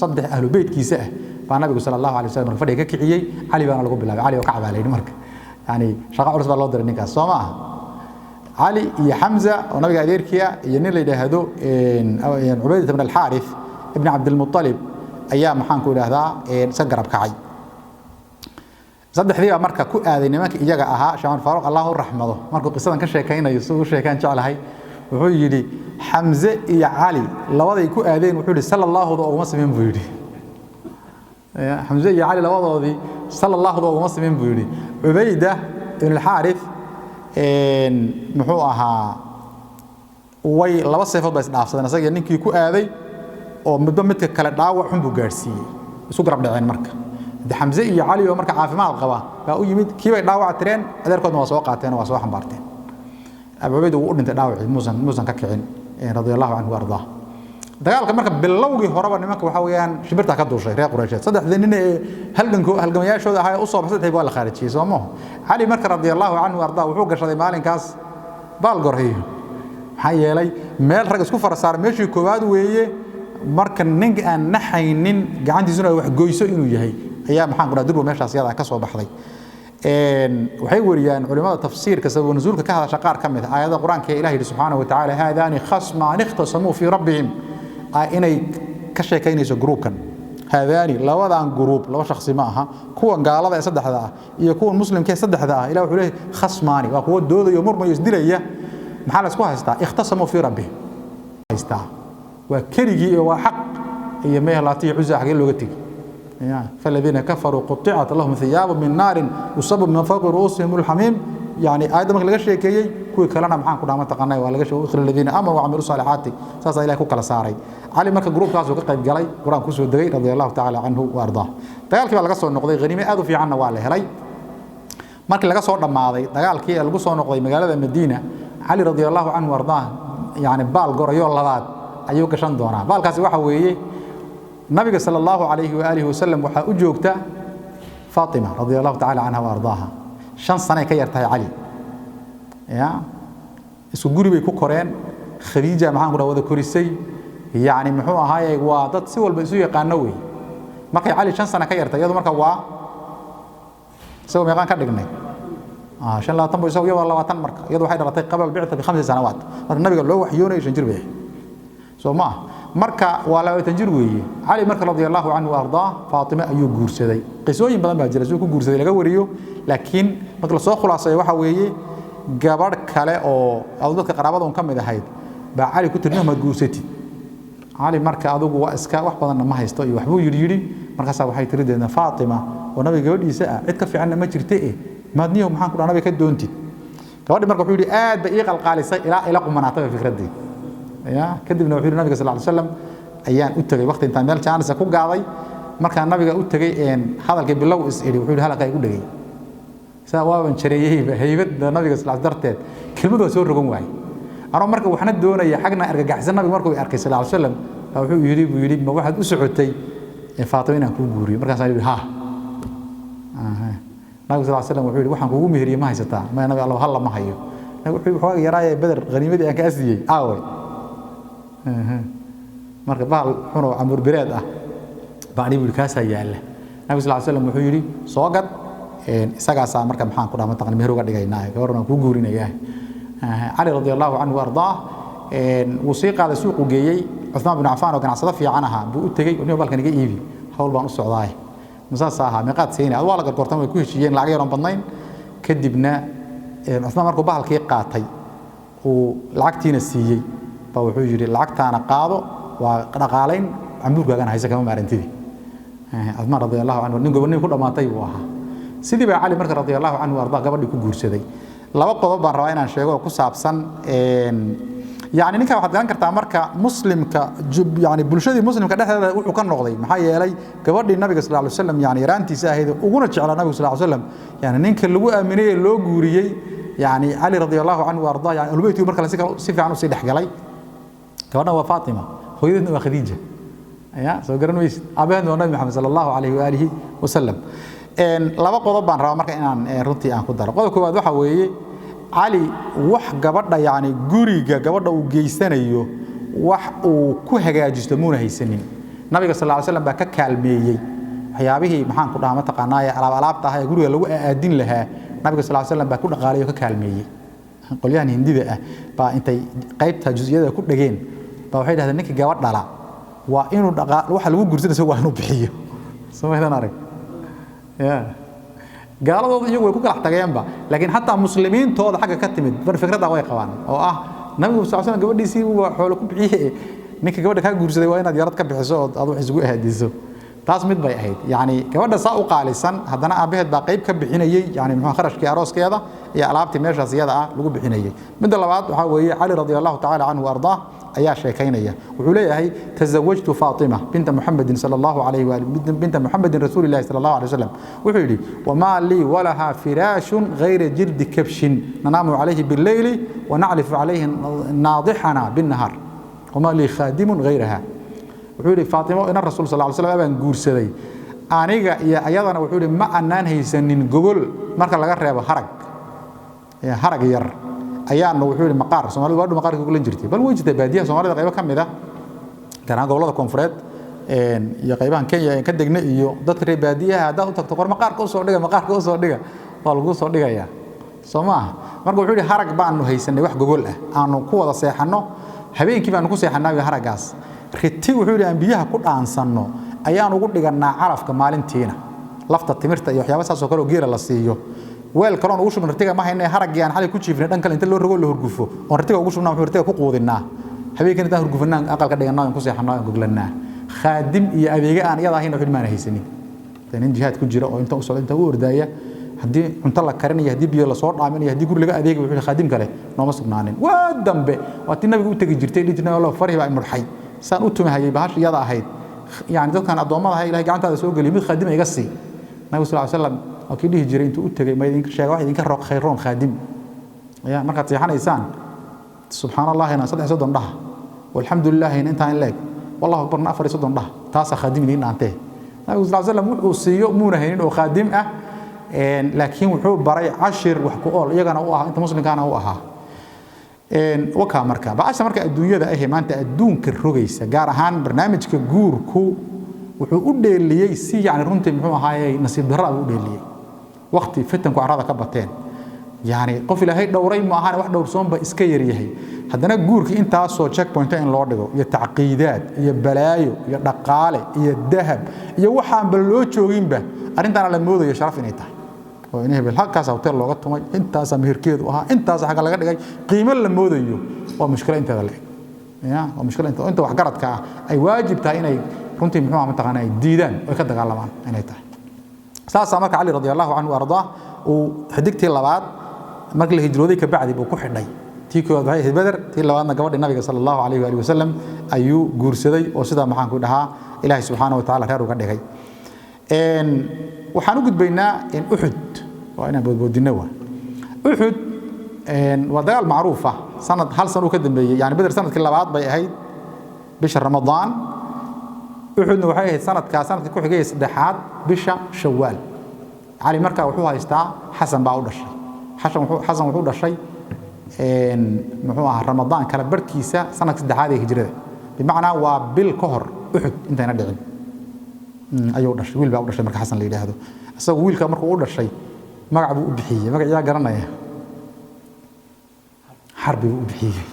صدح أهل بيت كيسة فالنبي صلى الله عليه وسلم فريق كعيي علي بن أبي طالب علي وكعب عليه مرك يعني شقاء رسول الله در النكاس سما علي يا حمزة ونبي قادر كيا ينيل إلى هذا عبيدة بن الحارث ابن عبد المطلب أيام محن كل هذا سجرب كعي صدح ذي مركا كو هذه نمك إجاء أها شان فاروق الله الرحمة مركو قصة كشيء كاين يسوع شيء كان شعله هاي وحيدي حمزة يا علي لوضع يكون آذين وحول صلى الله عليه وسلم فيدي حمزة يا علي لوضعي صلى الله عليه وسلم بيقولي عبيدة بن الحارث محوها way laba seefood baa isdhaafsadeen asaga ninkii ku aaday oo midba midka kale dhaawac xun buu gaarsiiyay isu garab dhaceen marka Hamza iyo Ali oo marka caafimaad qaba baa u yimid kii bay dhaawac tireen adeerkoodna waa soo qaateen waa soo xambaarteen Abu Ubayd uu dhintay dhaawacii muusan ka kicin radiyallahu anhu warda dagaalka marka bilowgii horeba nimanka waxa weeyaan shibirta ka duushay reer Quraysh saddexda nin ee halgamayaashooda ahaa u soo baxay waa la khaarijiyay Soomaa Ali marka radiyallahu anhu warda wuxuu gashaday maalinkaas baalgorhiyo حيالي مال رجع سكوف فرسار ماشي كواد وياه مركن نج أن نحينين عندي زنا واحد جويسو إنه يهي أيام محن قرا دربو ماشي أصياد كسر بحري وحيوريان علماء التفسير كسبوا نزول كهذا شقار كمث آيات القرآن كإلهي سبحانه وتعالى هذان خصمان اختصموا في ربهم إني كشيء كينيس جروبا هذان لو هذا عن جروب لو شخص معها كون قال هذا يصدق هذا يكون مسلم كي يصدق هذا إلى وحوله خصماني وقوة دود يمر ما يزدل إياه محل اسكو هيستا اختصموا في ربه هيستا وكرجي وحق هي ما لا عزة حق لوغتي فالذين كفروا قطعت لهم ثياب من نار وصب من فوق رؤوسهم الحميم يعني ادم لغا شيكيي كوي كلنا maxaan ku dhaama taqaanay waa laga soo akhrin ladina amar wa amiru salihati saasa ilaahay ku kala saaray ali marka groupkaas uu ka qayb galay quraan ku soo dagay radiyallahu ta'ala anhu wa arda dagaalkii baa laga soo noqday qaniime aad u fiicanna waa la helay markii laga soo dhamaaday dagaalkii lagu soo noqday magaalada Madiina علي رضي الله عنه وارضاه يعني بال قريو لباد ايو كشان دونا بالكاس waxa weeye nabiga sallallahu alayhi wa alihi wasallam waxa u joogta Fatima radiyallahu ta'ala anha wardaha shan sano ka yartay Ali ya isku guri bay ku koreen Khadija maxaan ku wada korisay yaani muxuu ahaayay waa dad si walba isu yaqaano way markay Ali shan sano ka yartay iyadu marka waa soo meeqan ka dhignay عشان لا تنبو يسوي والله وطن مركا يدو حيدا رتي قبل البعثة ب5 سنوات النبي قال له وحيونه يشنجر به سو ما مركا ولا يتنجر ويه علي مركا رضي الله عنه وارضاه فاطمه ايو غورسداي قيسوين بدن با جira soo ku guursaday laga wariyo laakiin marka la soo khulaasay waxa weeye gabadh kale oo dadka qaraabada ka mid ahayd ba Ali ku tirnaa ma guursatid Ali marka adigu waa iska wax badan ma haysto iyo waxbuu yiri markaas waxay tirideena Fatima oo nabiga gabadhiisa cid ka fiican ma jirtay maadniyo maxaan ku dhaanay ka doontid gabadhi marka wuxuu yiri aad ba ii qalqaalisay ila qumanaatay fikradii ya kadibna wuxuu yiri nabiga sallallahu alayhi wasallam ayaan u tagay waqti intaan meel jaanisa ku gaaday marka nabiga u tagay hadalkii bilow is iri wuxuu yiri halka ay u dhagay sababaan jareeyay haybada nabiga sallallahu alayhi darteed kelmadu soo rogan waay ano marka waxna doonaya xagna argagaxsan nabiga markuu arkay sallallahu alayhi wasallam wuxuu yiri ma waxaad u socotay Fatima inaan ku guuriyo markaas ay yiri ha nabiga sallallahu alayhi wasallam wuxuu yiri waxaan kugu meheriyay ma haysataa ma nabiga Allah hal ma hayo nabiga wuxuu yaraayay badar qaniimadii aan ka asiyay aaway marka baal xuno amur bireed ah baani wiil kaas yaala nabiga sallallahu alayhi wasallam wuxuu yiri soo gad isagaas marka maxaan ku dhaama taqan meher uga dhigaynaa gabarna ku guurinaya Ali radiyallahu anhu wardaa wasiiqada suuq geeyay Uthman ibn Affan oo ganacsada fiican aha buu u tagay inuu balkan iga iibi hawl baan u socdaay مسافة مقاد سيني أدوالك القرطان ويكون شيئين لعقيا رمضانين كدبنا أثناء مركو بحال كي قاطي والعقتين السيئي فوحو يجري العقتان قاضو ونقالين عمدوك كان هايسا كمان مارنتيدي أثناء رضي الله عنه نقول كل ما طيبوها سيدي بقى علي مركو رضي الله عنه وارضاه قبل يكون قرسدي لو قضوا بان رواينا شيئا وكسابسا يعني ninka waxaad garan kartaa marka muslimka yani bulshadii muslimka dhaxdeeda wuxuu ka noqday maxaa yeelay gabadhii nabiga sallallahu alayhi wasallam yani yaraantiisa ahayd uguna jeclaa nabiga sallallahu alayhi wasallam yani ninka lagu aaminay loo guuriyay yani Ali radiyallahu anhu warda yani ulbaytu marka si fiican u sii dhaxgalay gabadha waa Fatima hooyadeedna waa Khadija ya soo garan weys abahan waa nabi Muhammad sallallahu alayhi wa alihi wasallam laba qodob baan rabaa marka inaan runtii aan ku daro qodobka koowaad waxa weeye علي wax gabadha yani guriga gabadha uu geysanayo wax uu ku hagaajisto muuna haysanin nabiga sallallahu alayhi wasallam ba ka kaalmeeyay waxyaabihii maxaan ku dhaama taqaanaay alaabta ah guriga lagu aadin lahaa nabiga sallallahu alayhi wasallam ba ku dhaqaalayo ka kaalmeeyay qolyahan hindida ah ba intay qaybta juziyada ku dhageen ba waxay dhahdeen ninka gabadh dhala waa inuu dhaqaal waxa lagu guursanayso waa inuu bixiyo sameeyaan arag ya gaaladooda iyagu way ku kala tagayeenba laakiin hatta muslimiintooda xagga ka timid bar fikrada way qabaan oo ah nabiga sallallahu alayhi wasallam gabadhiisii waa xoolo ku bixiyay ninka gabadha ka guursaday waa inaad yarad ka bixiso oo aad wax isugu ahadiso taas mid bay ahayd yani gabadha saa u qaalisan haddana aabaheed baa qayb ka bixinayay yani muxuu kharashkii arooskeeda iyo alaabtii meeshaas iyada ah lagu bixinayay midda labaad waxa weeye cali radiyallahu ta'ala anhu ardaa ayaa sheekaynaya wuxuu leeyahay tazawwajtu Fatima binta Muhammadin sallallahu alayhi wa binta Muhammadin rasuulillahi sallallahu alayhi wasallam wuxuu yiri wama li walaha firashun ghayra jildi kabshin nanamu alayhi bil-layli wa na'lifu alayhi nadihana bin-nahar wama li khadimun ghayraha wuxuu yiri Fatima ina rasuul sallallahu alayhi wasallam baan guursaday aniga iyo ayadana wuxuu yiri ma aanan haysanin gogol marka laga reebo harag yar ayaana wuxuu yiri maqaar Soomaalidu waa maqaar ku lan jirtay bal way jirtay baadiyaha Soomaalida qaybo kamid ah gaar gobolada koonfureed iyo qaybahan Kenya ka degnay iyo dadka reer baadiyaha hada u tagto qor maqaarka u soo dhiga waa lagu soo dhigaya Soomaa marka wuxuu yiri harag baanu haysanay wax gogol ah aanu ku wada seexano habeenkii baanu ku seexanaa haragaas riti wuxuu yiri aan biyaha ku dhaansano ayaan ugu dhiganaa calafka maalintiina lafta timirta iyo waxyaabo saas oo kale oo geera la siiyo weel kale oo ugu shubnaa ratiga ma haynay haragiyaan xalay ku jiifnay dhan kale inta loo rogo la horgufo oo ratiga ugu shubnaa wuxuu ratiga ku quudinaa habeenkii inta horgufanaa aqalka dhiganaa in ku seexanaa in goglanaa khaadim iyo adeega aan iyada ahayn xidmaan haysanin tan jihaad ku jira oo inta u soo inta u ordaya hadii cunto la karinayo hadii biyo la soo dhaaminayo hadii guri laga adeegay wuxuu khaadim kale nooma sugnaanin waa dambe waa tii nabiga u tagi jirtay dhijna Allah fariiba ay murxay saan u tumahayay bahash iyada ahayd yani dadkan adoomada hay ilaahay gacantaada soo galiyay mid khaadim iga sii nabiga sallallahu alayhi wasallam oo kii dhihi jiray intuu u tagay ma idin sheegay wax idinka roq khayroon khaadim ya marka tiixanaysaan subhanallahi ina saddex soddon dhaha walhamdulillah intaan leeg wallahu akbar afar soddon dhaha taas khaadim idin aantee nabiga sallallahu alayhi wasallam wuxuu siiyo muuna haynin oo khaadim ah laakiin wuxuu baray 10 wax ku ool iyagana u ah inta muslimkaana u ahaa waka marka baasha marka adduunyada ah maanta adduunka rogaysa gaar ahaan barnaamijka guurku wuxuu u dheeliyay si yani runtii muxuu ahaayay nasiib darro u dheeliyay waqti fitanku carada ka bateen yani qof ilaahay dhowray ma ahaan wax dhowrsoonba iska yar yahay haddana guurki intaas soo checkpoint in loo dhigo iyo tacqiidaad iyo balaayo iyo dhaqaale iyo dahab iyo waxaan bal loo jooginba arrintan la moodayo sharaf inay tahay oo inay hebel halkaas hotel looga tumay intaas meherkeedu ahaa intaas xaga laga dhigay qiimo la moodayo waa mushkil inta la ya waa mushkil inta wax garadka ah ay waajib tahay inay runtii muxuu ma taqaanay diidaan oo ka dagaalamaan inay tahay saasa marka Ali radiyallahu anhu ardaa oo xidigtii labaad markii la hijrooday ka bacdi buu ku xidhay tii koowaad waxay Badr tii labaadna gabadha nabiga sallallahu alayhi wa sallam ayuu guursaday oo sida maxaan ku dhahaa Ilaahay subhanahu wa ta'ala reer uga dhigay waxaan u gudbaynaa in Uhud waa inaan boodboodino Uhud waa dagaal macruuf ah sanad hal sano ka dambeeyay yani Badr sanadkii labaad bay ahayd bisha Ramadaan Uhud waxay ahayd sanadkii ku xigay saddexaad bisha Shawaal Ali markaa wuxuu haystaa Xasan baa u dhashay Xasan wuxuu dhashay muxuu ahaa Ramadaan kala barkiisa sanadkii saddexaad ee hijrada bimacnaa waa bil ka hor Uhud intayna dhicin ayuu dhashay wiil baa u dhashay marka Xasan la yiraahdo asagu wiilka markuu u dhashay magac buu u bixiyay magaciisa garanaya Harbi buu u bixiyay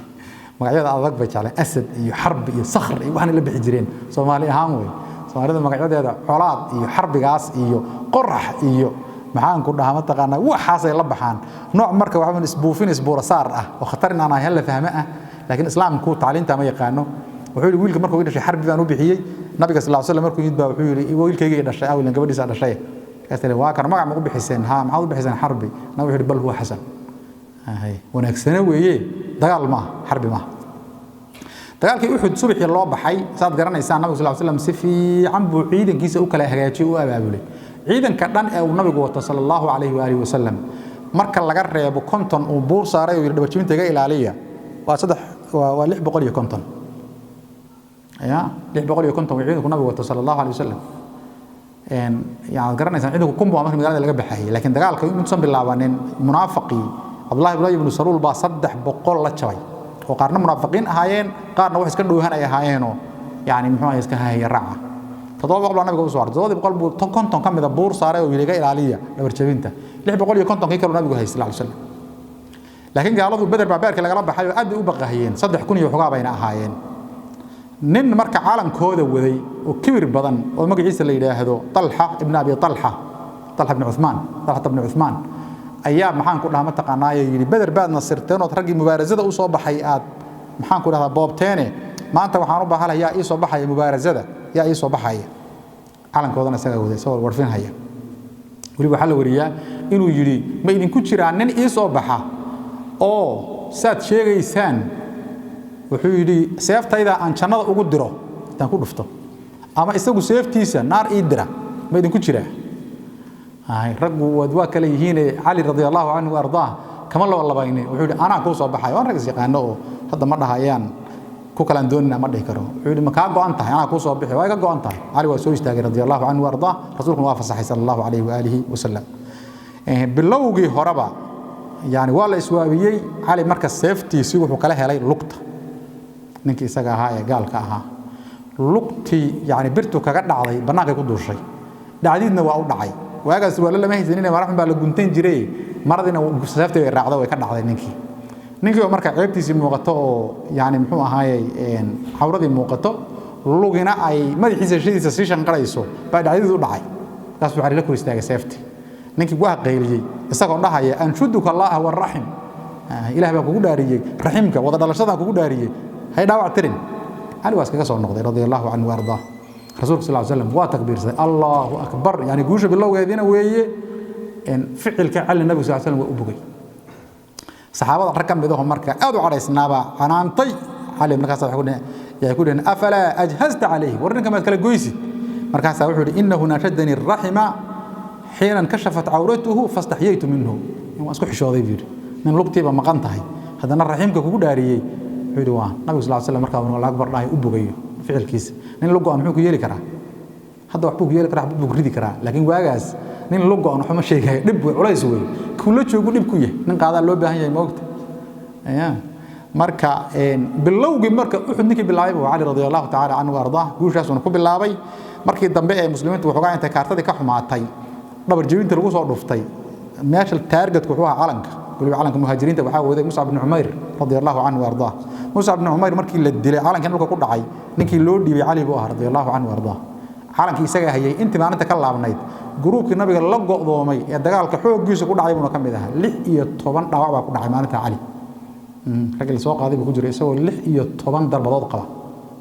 magacyada adag bay jeclaan Asad iyo Harbi iyo Sakhr iyo waxaan la bixi jireen Soomaali ahaan way Soomaalida magacyadeeda Colaad iyo Harbigaas iyo Qorax iyo maxaan ku dhahaa mataqaanaa waxaas ay la baxaan nooc marka waxa isbuufin isbuurasaar ah oo khatar in aan ahay la fahmo ah laakiin islaamku taaliinta ma yaqaano wuxuu yiri wiilka markuu dhashay Harbi baan u bixiyay nabiga sallallahu alayhi wasallam markuu yidbaa wuxuu yiri wiilkayga dhashay awlan gabadhiisa dhashay kaasle waa kan magac ma u bixiseen ha maxaad u bixiseen Harbi na wuxuu yiri bal huwa Xasan hay wanaagsana weeye dagaal ma Harbi ma dagaalkii Uhud subaxii loo baxay saad garanaysaa nabiga sallallahu alayhi wasallam si fiican buu ciidankiisa u kala hagaajiyay u abaabulay ciidanka dhan ee uu nabigu wato sallallahu alayhi wa alihi wasallam marka laga reebo konton uu buur saaray oo dhabajiminta iga ilaaliya waa 650 ya 650 ciidanku nabigu wato sallallahu alayhi wasallam يعني قررنا إنسان عندكم كم بوامر من هذا اللي جبهه لكن دجال كيوم نتصم باللعبانين منافقي عبد الله بن سلول بصدح بقول لا شوي وقارنا منافقين هايين قارنا واحد كده هنا هايينه يعني محمد يسكها هي الرعة تطوع قبل النبي قبل صار زود بقول كنتم كم إذا بور صار ويلقى العالية لو رجبينته ليه بقول كنتم كيكلوا النبي صلى الله عليه وسلم لكن قالوا بدر بعبار كلا قرب حيو أدي وبقى هايين صدح كوني وحقا بين هايين نن مركع عالم كوده وذي وكبر بدن ومجلس اللي يلاهدو طلحة ابن أبي طلحة بن عثمان أيام محان كلها متقناة يجري بدر بعد نصرتين وترجي مبارزة وصوب حيات محان كلها باب تاني ما أنت وحنوب حالها يا إيه صوب حي مبارزة يا إيه صوب حي calankoodana isaga waday soo warfin haya waliba waxa la wariyaa inuu yiri ma idin ku jiraan nin ii soo baxa oo saad sheegaysaan wuxuu yiri seeftayda aan jannada ugu diro intaan ku dhufto ama isagu seeftiisa naar ii dira ma idin ku jiraa raggu waa kale yihiin Ali radiyallahu anhu ardaa kama labaynay wuxuu yiri ana ku soo baxay waan rag yaqaano oo hadda ma dhahayaan ku kala doonina ma dhihi karo wuxuu yiri ma ka go'an tahay ana ku soo bixi waa iga go'an tahay Ali waa soo istaagay radiyallahu anhu ardaa rasuulku waa fasaxay sallallahu alayhi wa alihi wasallam bilowgi horaba yani waa la iswaabiyay Ali marka seeftiisi wuxuu kala helay lugta ninkii isaga ahaa ee gaalka ahaa lugtii yani birtu kaga dhacday banaanka ku duushay dhacdiidna waa u dhacay waagaas waa la mahaysan inay maraxan baa la guntan jiray maradina seeftay ay raacday way ka dhacday ninkii oo marka qeybtiisi muuqato oo yani muxuu ahaayay xawradii muuqato lugina ay madaxiisa shidiisa si shanqarayso baa dhacdiid u dhacay taas waxa la kor istaagay seeftii ninkii waa qeyliyay isagoo dhahaya anshuduka allah wa rahim ilaahay baa kugu dhaariyay rahimka wada dhalashada kugu dhaariyay hay dhaawac tirin Ali waas kaga soo noqday radiyallahu anhu arda rasuulka sallallahu alayhi wasallam waa takbiirsay Allahu akbar yani guusha bilowgeedina weeye in ficilka Ali nabi sallallahu alayhi wasallam waa u bugay saxaabada rag kamid ah marka aad u caraysnaaba canaantay Ali markaas waxa ku dhaheen afala ajhazta alayhi warinka ma kala goysi markaas wuxuu yiri innahu nashadani ar-rahima حين انكشفت عورته فاستحييت منه واسكو خشوداي بير من لقتيبا مقان tahay hadana raxiimka kugu dhaariyay wuxuu waa nabi sallallahu alayhi wasallam markaa uu la akbar dhahay u bogayo ficilkiisa nin lugo aan muxuu ku yeeli karaa hadda wax buu yeeli karaa buu ridi karaa laakiin waagaas nin lugo aan waxma sheegay dib way culays way kula joogo dib ku yahay nin qaada loo baahan yahay moogta marka bilowgi marka uxud ninkii bilaabay waa Ali radiyallahu ta'ala anhu ardaa guushaas uu ku bilaabay markii dambe ee muslimiintu waxoogaa intay kaartadii ka xumaatay dhabar jabinta lagu soo dhuftay meesha targetku wuxuu ahaa calanka waliba calanka muhaajiriinta waxa waday Mus'ab ibn Umayr radiyallahu anhu ardaa Mus'ab ibn Umayr markii la dilay calanka dhulka ku dhacay ninkii loo dhiibay Ali buu ahaa radiyallahu anhu ardaa calankii isaga hayay intii maalinta ka laabnayd gruubkii nabiga la go'doomay ee dagaalka xooggiisa ku dhacay buu ka mid ahaa 16 dhaawac baa ku dhacay maalinta Ali rag la soo qaaday buu ku jiray isagoo 16 darbadood qaba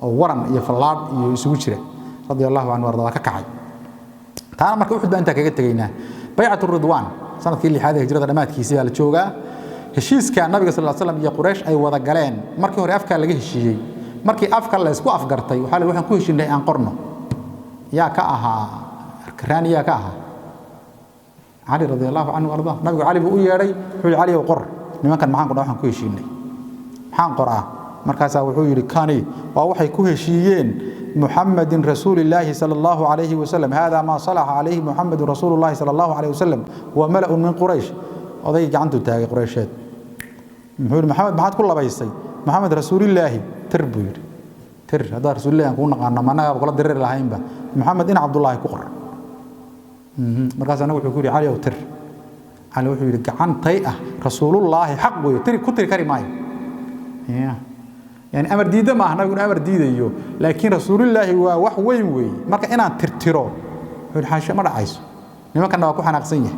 oo waran iyo fallaad iyo isugu jira radiyallahu anhu ardaa ka kacay taana marka uxud baa inta kaga tagaynaa bay'atu ridwan sanadkii lixaad hijrada dhamaadkiisa la joogaa heshiiska nabiga sallallahu alayhi wasallam iyo quraysh ay wada galeen markii hore afka laga heshiiyay markii afka la isku afgartay waxa waxaan ku heshiinay aan qorno yaa ka ahaa karaniya ka ahaa Ali radiyallahu anhu arda nabiga Ali buu u yeeray wuxuu Ali oo qor nimankan maxaan ku dhaw waxaan ku heshiinay maxaan qoraa markaas wuxuu yiri kani waa waxay ku heshiiyeen محمد رسول الله صلى الله عليه وسلم هذا ما صلح عليه محمد رسول الله صلى الله عليه وسلم وملأ من قريش oday gacantu taagay quraysheed محمد maxaad ku labaysay محمد رسول الله tirbuur tir hada رسول الله ku naqaana managa kala dirir lahaynba محمد in Abdullah ku qor markaas anagu wuxuu ku yiri Ali oo tir Ali wuxuu yiri gacantay ah rasuulullah xaq way tir ku tir kari maayo يعني أمر ديده ما احنا نقول أمر ديده يو لكن رسول الله هو وح وين وين ما كان أنا ترتيرو هو الحاشة ما رأيس لما كان ناقو حنا قصية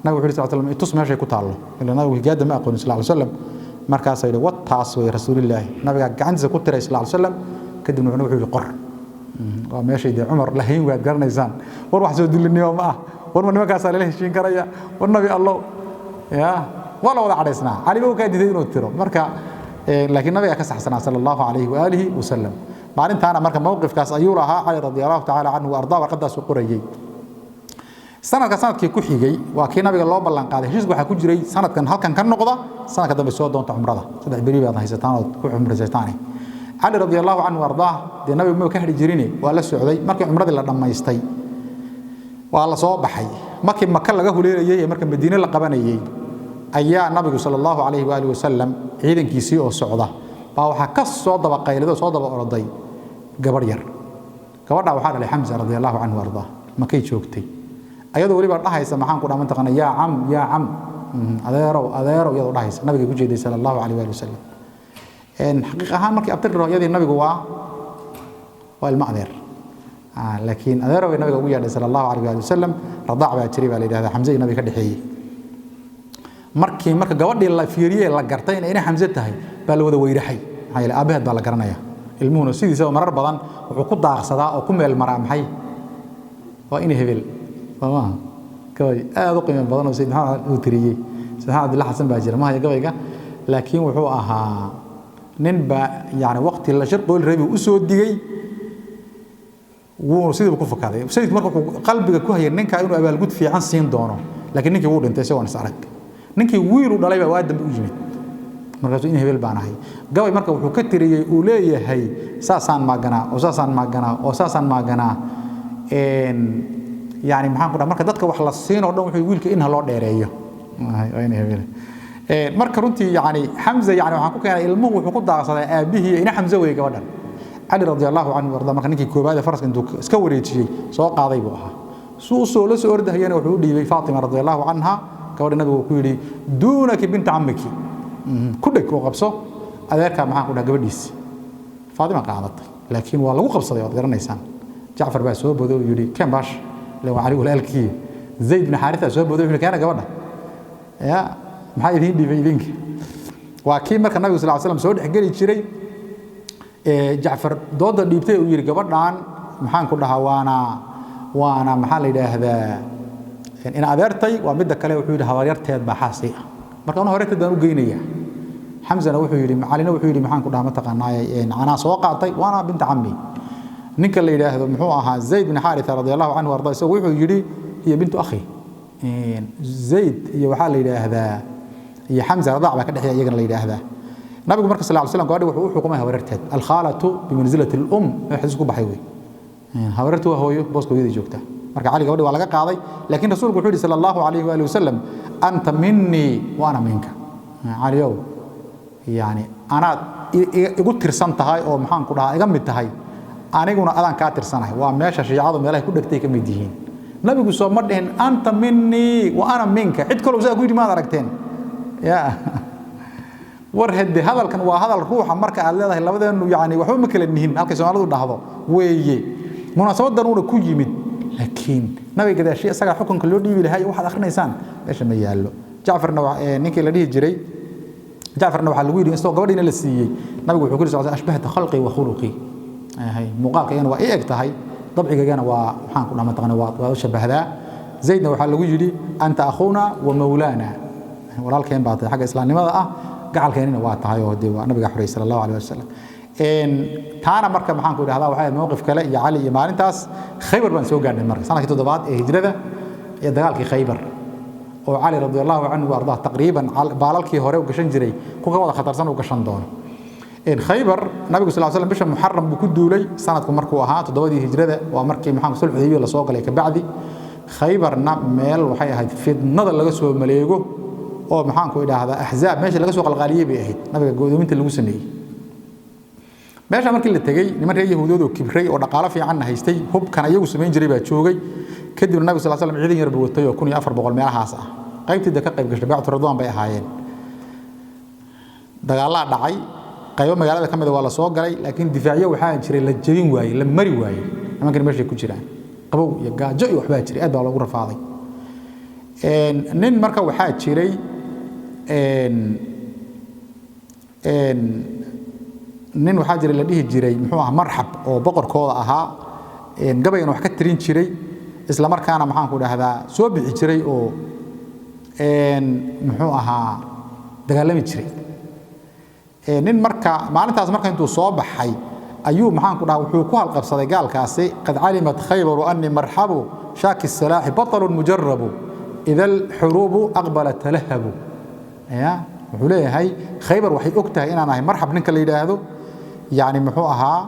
نقول حريص على الله تصم هالشيء كتالله إلا نقول جاد ما أقول صلى الله عليه وسلم مركز سيد واتعصوا رسول الله نبي عند زكوت رئيس الله عليه وسلم كده نقول القر وماشي ده عمر لهين وقرن إنسان وروح زود اليوم ورما ما كان صار له شيء كريا والنبي الله يا ولا وضع علينا علي بو كان يدينه ترى مركز لكن النبي كسحسنا صلى الله عليه وآله وسلم بعدين أنا مركب موقف كاس أيورها علي رضي الله تعالى عنه وأرضاه وقدس قريجي سنة كسنة كي كحيجي وكنا بيقول الله بالله قاعد هيش بحكي جري سنة كان هل كان نقضة سنة كذا بسود دون عمره صدق بريبة هذا هيستان وكح عمره زيتاني علي رضي الله عنه وأرضاه دي النبي ما كهر جريني ولا السعودي مركب عمره اللي لما يستي والله صوب بحي مركب مكان لقاه ليه مركب مدينة لقبانية ayaa nabigu sallallahu alayhi wa alihi wasallam ciidankiisii oo socda baa waxa ka soo daba qaylado soo daba orday gabar yar gabadha waxa dhalay Hamza radiyallahu anhu arda makay joogtay ayadoo waliba dhahaysa maxaan ku dhaman taqana ya am adeero iyadoo dhahaysa nabiga ku jeeday sallallahu alayhi wa sallam xaqiiq ahaan markii abtir rooyadii nabigu waa ilma adeer laakiin adeero way nabiga ugu yeedhay sallallahu alayhi wa sallam radaac baa jiri baa la yiraahdaa Hamza iyo nabiga ka dhaxeeyay markii marka gabadhii la fiiriyay la gartay inay Hamza tahay baa la wada weyraxay maxay aabaheed baa la garanaya ilmuhuna sidiisa marar badan wuxuu ku daaqsadaa oo ku meel maraa maxay وإن هبل طبعا قبي قيمة بدن وسيد محمد وتريي سيد محمد الله حسن باجر ما هي قبيقة لكن وحوها ننبع يعني وقت اللي شرق قول ربي وأسود دقي وسيد بكون فكاذي سيد مرة قلبك كوهي ننك إنه أبى الجود في عن سين دونه لكن ننك يقول أنت سوى نسألك ننك ويرو دلائي بواد بيجمد مركز إنه هبل بانهاي قوي مركز وحكتر يقولي هي ساسان ما جنا وساسان ما جنا وساسان ما جنا إن يعني محمد مركز ضدك وحلصين ودهم يقول كإنها الله ديريه هاي إنه هبل مركز رنتي يعني حمزة يعني وحكوا كان المو وحكوا ضاعصة أبيه إن حمزة ويجودن علي رضي الله عنه وارضاه marka ninkii koobaad faras intuu iska wareejiyay soo qaaday buu ahaa soo la soo ordahayna wuxuu dhiibay Fatima radiyallahu anha gabadha nabigu ku yiri duunaki bint ammiki ku dhig oo qabso adeerka maxaa ku dhahay gabadhiisi Fatima qaadatay laakiin waa lagu qabsaday wad garanaysaan Jaafar baa soo bodo yiri kan baash loo Ali walaalkii Zayd ibn Haritha soo bodo yiri kana gabadha ya maxay idin dhiibay idinka waa kii marka nabigu sallallahu alayhi wasallam soo dhaxgali jiray جعفر ضد ديبتي وير gabadhan maxaan ku dhahaa waana maxaa la yiraahdaa in adeertay waa mid kale wuxuu yiri hawaryarteed baa xaasi marka uu horeeyay daan u geynaya Hamzana wuxuu yiri macalina wuxuu yiri maxaan ku dhahaa ma taqaanaay ana soo qaatay waana bint ammi ninka la yiraahdo muxuu ahaa Zayd ibn Haritha radiyallahu anhu warda isagoo wuxuu yiri hiya bintu akhi Zayd iyo waxa la yiraahdaa iyo Hamza radac baa ka dhaxay iyagana la yiraahdaa نبي مركز صلى الله عليه وسلم قال وحو حكمها هوررتها الخالة بمنزلة الأم حديث كوب حيوي هوررته وهو بوسكو يدي جوكته مركز علي قال ولا قاضي لكن رسول الله صلى الله عليه وآله وسلم أنت مني وأنا منك علي يوم يعني أنا يقول ترسنت هاي أو محان كلها يجمد هاي أنا يقول أنا كاتر سنة وماشى شيء عظم يلا يكون دكتي كمديين نبي يقول صوب مدهن أنت مني وأنا منك عد كل وزاء قولي ماذا ركتين يا warhad hadalkan waa hadal ruuxa marka aad leedahay labadeenu yaani waxba ma kala nihin halka Soomaalidu dhahdo weeye munaasabadan uu ku yimid laakiin nabiga gadaashii isaga xukunka loo dhiibi lahaay waxaad akhrineysaan meesha ma yaalo Jaafarna ninkii la dhihi jiray Jaafarna waxa lagu yiri in soo gabadhiina la siiyay nabigu wuxuu ku yiri ashbahta khalqi wa khuluqi hay muuqaalkayna waa eeg tahay dabcigaagana waa waxaan ku dhamaa taqana waa shabahada Zaydna waxa lagu yiri anta akhuna wa mawlana walaalkeen baa tahay xagga islaamnimada ah gacalkeenina waa tahay oo deewa nabiga xuriy sallallahu alayhi wasallam taana marka maxaan ku yiraahdaa waxa mowqif kale iyo Ali iyo maalintaas Khaybar baan soo gaarnay marka sanadkii toddobaad ee hijrada iyo dagaalkii Khaybar oo Ali radiyallahu anhu warda taqriiban baalalkii hore u gashan jiray ku ka wada khatarsan u gashan doono Khaybar nabiga sallallahu alayhi wasallam bisha Muharram buu ku duulay sanadku markuu ahaa toddobaadii hijrada waa markii maxaan sulh Hudaybiya la soo galay ka bacdi Khaybarna meel waxay ahayd fidnada laga soo maleego oo maxaan ku idhaahdaa ahzaab meesha laga soo qalqaaliyay bay ahayd nabiga go'doominta lagu sameeyay meesha markii la tagay niman reer yahuudood oo kibray oo dhaqaale fiican haystay hubkan ayagu sameyn jiray baa joogay kadib nabiga sallallahu alayhi wasallam ciidan yar buu watay oo 1400 meelahaas ah qaybtii ka qayb gashay bactu radwan bay ahaayeen dagaalada dhacay qaybo magaalada kamid waa la soo galay laakiin difaaciyo waxa jiray la jabin waayay la mari waayay nimankan meesha ku jiraan qabow iyo gaajo iyo waxba jiray aad baa lagu rafaaday nin marka waxa jiray nin waxa jiray la dhihi jiray muxuu ahaa marxab oo boqorkooda ahaa gabayna wax ka tirin jiray isla markaana maxaan ku dhahdaa soo bixi jiray oo muxuu ahaa dagaalami jiray nin marka maalintaas marka intuu soo baxay ayuu maxaan ku dhahaa wuxuu ku halqabsaday gaalkaasi qad calimat khaybar anni marhabu shaki salaahi batal mujarrab idha al-hurub aqbalat talahabu ya wuxuu leeyahay Khaybar waxay ogtahay inaan ahay marxab ninka la yiraahdo yaani muxuu ahaa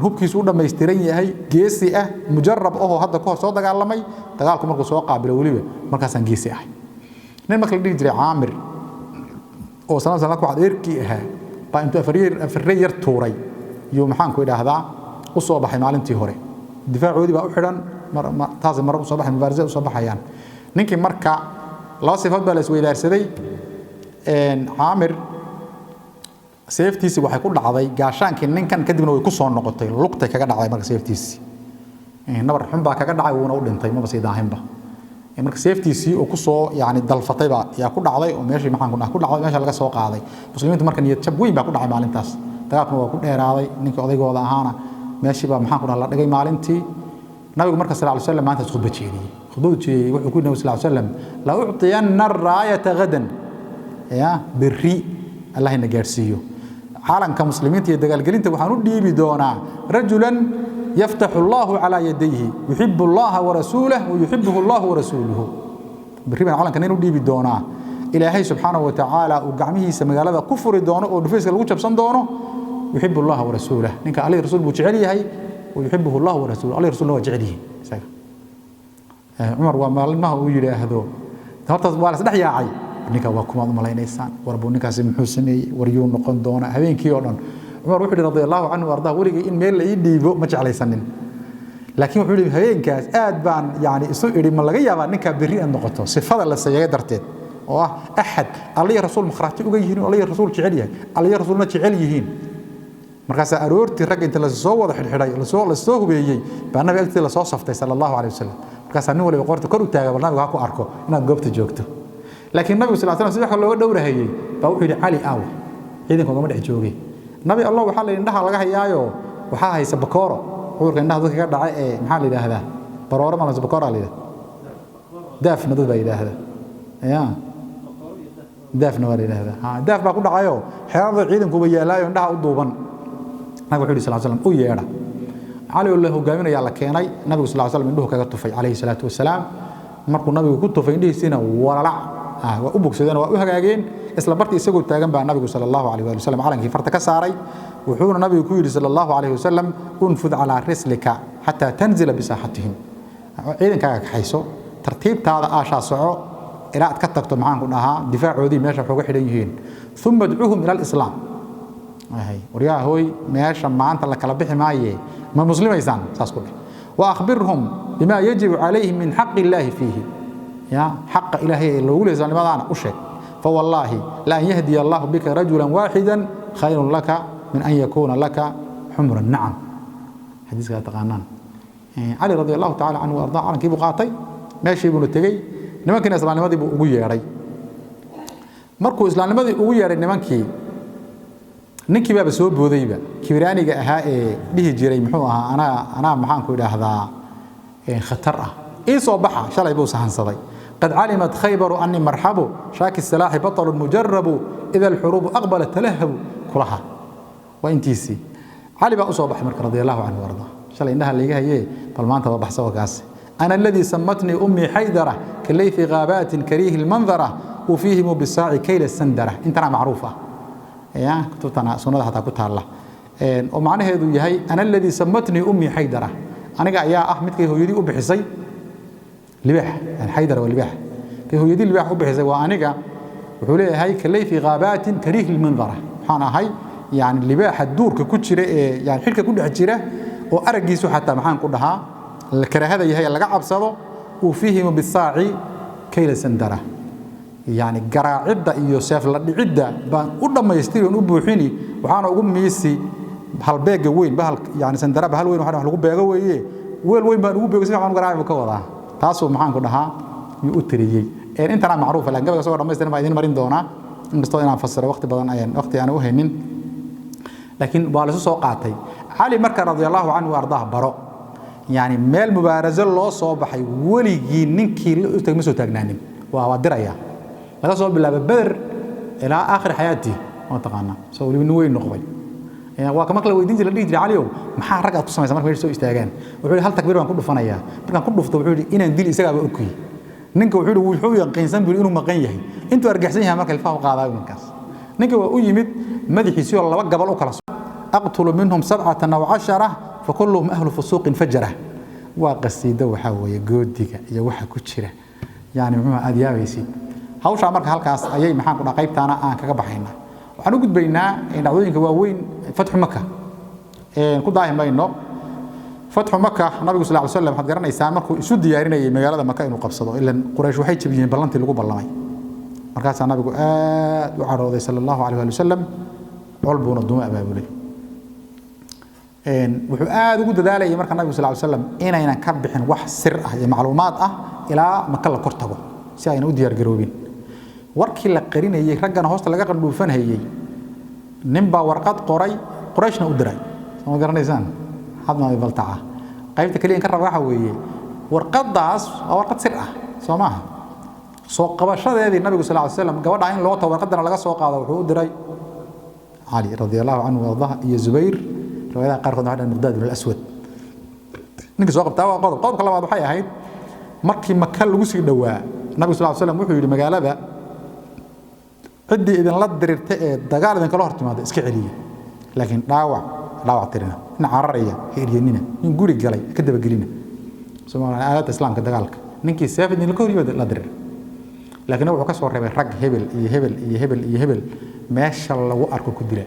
hubkiisu u dhameystiran yahay geesi ah mujarrab oo hadda ka hor soo dagaalamay dagaalku markuu soo qaabilo waliba markaas aan geesi ahay nin markii la dhigi jiray Aamir oo sanad ku adeerkii ahaa baa intuu afariir yar tuuray iyo maxaan ku idhaahdaa u soo baxay maalintii hore difaacoodii baa u xiran taas mar u soo baxay mubaarisa u soo baxayaan ninkii marka laba sifaad baa la isweydaarsaday Aamir seeftiisi waxay ku dhacday gaashaankii ninkan kadibna way ku soo noqotay lugtay kaga dhacday marka seeftiisi nabar xun baa kaga dhacay wuuna u dhintay ma basiidaahinba marka seeftiisi oo ku soo yaani dalfatay baa yaa ku dhacday oo meeshii maxaan ku dhacday meesha laga soo qaaday muslimiintu marka niyad jab weyn baa ku dhacay maalintaas dagaalkuna waa ku dheeraaday ninkii odaygooda ahaana meeshii baa maxaan ku dhahay la dhigay maalintii nabigu marka sallallahu alayhi wasallam maanta khudbad jeediyay wuxuu ku nabi sallallahu alayhi wasallam la u'tiyanna ar-raayata gadan ya birri Allah ina gaarsiiyo caalamka muslimiinta iyo dagaalgelinta waxaan u dhiibi doonaa rajulan yaftahu Allahu ala yadayhi yuhibbu Allah wa rasuuluhu wa yuhibbuhu Allah wa rasuluhu birri baan caalamka inuu dhiibi doonaa ilaahay subhanahu wa ta'ala uu gacmihiisa magaalada ku furi doono oo dhufayska lagu jabsan doono yuhibbu Allah wa rasuluhu ninka Ali rasuul buu jecel yahay ويحبه الله ورسوله الله رسوله وجعله عمر ومالمه ويراهدو horta waa la saddex yaacay ninka waa kuma malaynaysan warbu ninkaas muxuu sameeyay wariyuu noqon doona habeenkii oo dhan Umar wuxuu radiyallahu anhu warda wariga in meel la ii dhiibo ma jeclaysanin laakiin wuxuu yiri habeenkaas aad baan yaani isu iri ma laga yaabaa ninka bari aan noqoto sifada la sayaga darteed oo ah ahad Allah rasuul makhraati uga yihiin Allah rasuul jecel yahay Allah rasuulna jecel yihiin markaas aroortii rag inta la soo wada xidhiidhay la soo hubeeyay baa nabi agtiisa la soo saftay sallallahu alayhi wasallam markaas nin waliba qorta kor u taaga nabiga ha ku arko inaad goobta joogto laakiin nabiga sallallahu alayhi wasallam looga dhowrahayay baa wuxuu yiri Ali aaw ciidanka uga dhex joogay nabi Allah waxa la indhaha laga hayaayo waxa haysa bakooro cudurka indhaha dadka ka dhacay ee maxaa la yiraahdaa barooro ma la bakooro la yiraahdaa daafna dad baa yiraahdaa daafna waa la yiraahdaa daaf baa ku dhacayo xeerada ciidanku ba yeelaayo indhaha u duuban nabi wuxuu sallallahu alayhi wasallam u yeedha Ali oo la hogaaminaya la keenay nabiga sallallahu alayhi wasallam indhuhu kaga tufay alayhi salaatu wasalaam markuu nabigu ku tufay indhihiisina walala waa u bogsadeen waa u hagaageen isla bartii isagoo taagan baa nabigu sallallahu alayhi wasallam calankii farta ka saaray wuxuuna nabigu ku yiri sallallahu alayhi wasallam unfud ala rislika hatta tanzila bi saahatihim ciidankaaga ka hayso tartiibtaada aasha soco ilaa aad ka tagto maxaan ku dhahaa difaacoodii meesha xooga xidhan yihiin thumma ad'uhum ila al-islam ورياه هوي ماشى ما أنت لك لبحي معي ما مسلم إنسان ساسكت وأخبرهم بما يجب عليهم من حق الله فيه يا حق إلهي اللي يقول إذا لماذا أنا أشك فوالله لا يهدي الله بك رجلا واحدا خير لك من أن يكون لك حمر النعم حديث قال تقانان علي رضي الله تعالى عنه وأرضاه عنه كيف قاطي ماشي يقول التجي نمكن إسلام لماذا يقول يا ري مركو إسلام لماذا يقول يا ري نمكن ninkii baa soo boodayba kibraaniga ahaa ee dhihi jiray muxuu ahaa ana maxaan ku ilaahdaa khatar ah ee soo baxa shalay buu sahansaday qad alimat khaybar anni marhabu shaki salah batal mujarrab idha al-hurub aqbalat talahab kulaha wa intisi ali baa soo baxay marka radiyallahu anhu warda shalay indaha liga hayee bal maanta waa baxsoo kaas ana alladhi sammatni ummi haydara kalayfi ghabatin karih al-manzara وفيه بالساعي كيل السندره انتنا معروفه يا كتبتنا سنة حتى كتالله ومعنى هذا يهي أنا الذي سمتني أمي حيدرة أنا قاعد يا أحمد كي هو يدي أبي حسي لباح يعني حيدرة واللباح كي هو يدي لباح أبي حسي وأنا قاعد وحولي هاي كلي في غابات كريه المنظرة حنا هاي يعني اللباح الدور ككتشرة يعني حلك كل حجرة وأرجيسه حتى محان كلها الكره هذا يهي اللي قاعد بصده وفيه بالصاعي كيل السندرة يعني قراعدة يوسف لعدة بان قدام ما يستيرون أبوحيني وحنا أقوم ميسي بهالبيج وين بهال يعني سندرة بهالوين وحنا نقول بيجا وين وين بان أقول بيجا سيفهم قراعد مكوضة تاسو محن كلها يؤتريجي يعني أنت أنا معروفة لأن قبل صور ما يستلم بعدين مرين دونا نستطيع نفسر وقت بدن أيام وقت أنا وهنين لكن بالأساس وقعتي علي مركز رضي الله عنه وأرضاه براء يعني مال مبارزة الله صوبحي ولي ننكي تجمسه تجنانين وودريا laga soo bilaabo badr ilaa aakhir xayaati oo taqaana soo wali weyn noqday waa kama kala weydiin jiray dhigi Caliyow maxaa rag aad ku sameeyay markay soo istaagaan wuxuu hal takbiir baan ku dhufanayaa markaan ku dhufto wuxuu inaan dil isaga ba ogkay ninka wuxuu yaqiinsan bil inuu maqan yahay intuu argagixsan yahay marka ilfaa qaaday ninkaas ninka waa u yimid madaxiisa oo laba gabal u kala aqtulu minhum 17 aw 10 fa kulluhum ahlu fusuq fajara waa qasiida waxa weeye goodiga iyo waxa ku jira yani muxuu aad yaabaysid hawsha marka halkaas ayay maxaan ku dhaqaybtaana aan kaga baxaynaa waxaan u gudbaynaa in dhacdooyinka waaweyn fatxu makka ku daahimayno fatxu makka nabiga sallallahu alayhi wasallam had garanaysaa markuu isu diyaarinayay magaalada makka inuu qabsado ilaan quraysh waxay jabiyeen ballantii lagu ballamay markaas nabigu aad u carooday sallallahu alayhi wasallam walbuna duma abaabulay wuxuu aad ugu dadaalayay marka nabiga sallallahu alayhi wasallam inaynan ka bixin wax sir ah iyo macluumaad ah ilaa makka la kortago si ayna u diyaar garoobin warkii la qarinayay ragana hoosta laga qandhuufanayay ninba warqad qoray qurayshna u diray soo garanaysaan hadna ay baltaca qaybta kaliya ka raba waxa weeye warqadaas waa warqad sir ah Soomaha soo qabashadeedii nabiga sallallahu alayhi wasallam gabadha in loo tago warqadana laga soo qaado wuxuu u diray Ali radiyallahu anhu warḍah iyo Zubayr riwaayada qaar kood waxaa Miqdaad ibn al-Aswad ninka soo qabtaa waa qodobka labaad waxay ahayd markii Makka lagu sii dhawaa nabiga sallallahu alayhi wasallam wuxuu yiri magaalada cidii idin la dirirtay ee dagaal idin kala hortimaado iska celiya laakiin dhaawac tirina in cararaya heeriyeenina in guri galay ka daba gelina Soomaaliya aayada islaamka dagaalka ninkii saafid in la kor yimid la dirir laakiin wuxuu ka soo reebay rag hebel meesha lagu arko ku dila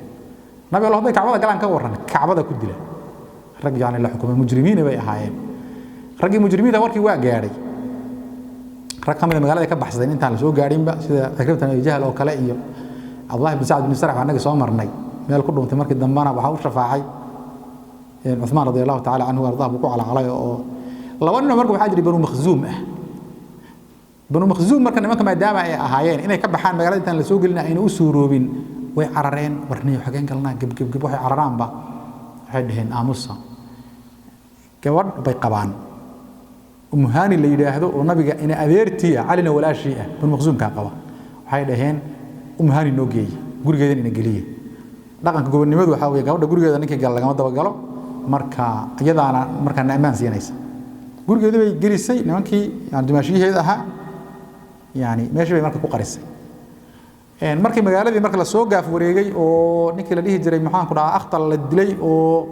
nabi Allah bay kacbada galaan ka waran kacbada ku dila rag yaani la xukumay mujrimiin bay ahaayeen rag mujrimiin warkii waa gaaray rag kamid magaalada ka baxsadeen intaan la soo gaarinba sida fikratan ay jahal oo kale iyo Abdullah ibn Sa'd ibn Sarh anaga soo marnay meel ku dhuuntay markii dambana waxa uu shafaacay Uthman radiyallahu ta'ala anhu warḍah ku calaalay oo laba nin markuu waxa jiri Banu Makhzum marka nimanka maadaama ay ahaayeen inay ka baxaan magaalada intaan la soo gelina ayna u suuroobin way carareen warniyo xageen galnaa gab waxay cararaanba waxay dhaheen aamusa gabadh bay qabaan umuhani la yiraahdo oo nabiga ina adeertiya calina walaashii ah Banu Makhzum ka qaba waxay dhaheen umuhani noo geeyay gurigeeda ina galiye dhaqanka gobonimadu waxa weeye gabadha gurigeeda ninkii gal lagama daba galo marka iyadaana marka naamaan siinaysa gurigeeda bay gelisay nimankii aan dumaashiyeeda ahaa يعني ماشي بي marka ku qarisay markii magaaladii marka la soo gaaf wareegay oo ninkii la dhihi jiray maxaan ku dhaca akhtar la dilay oo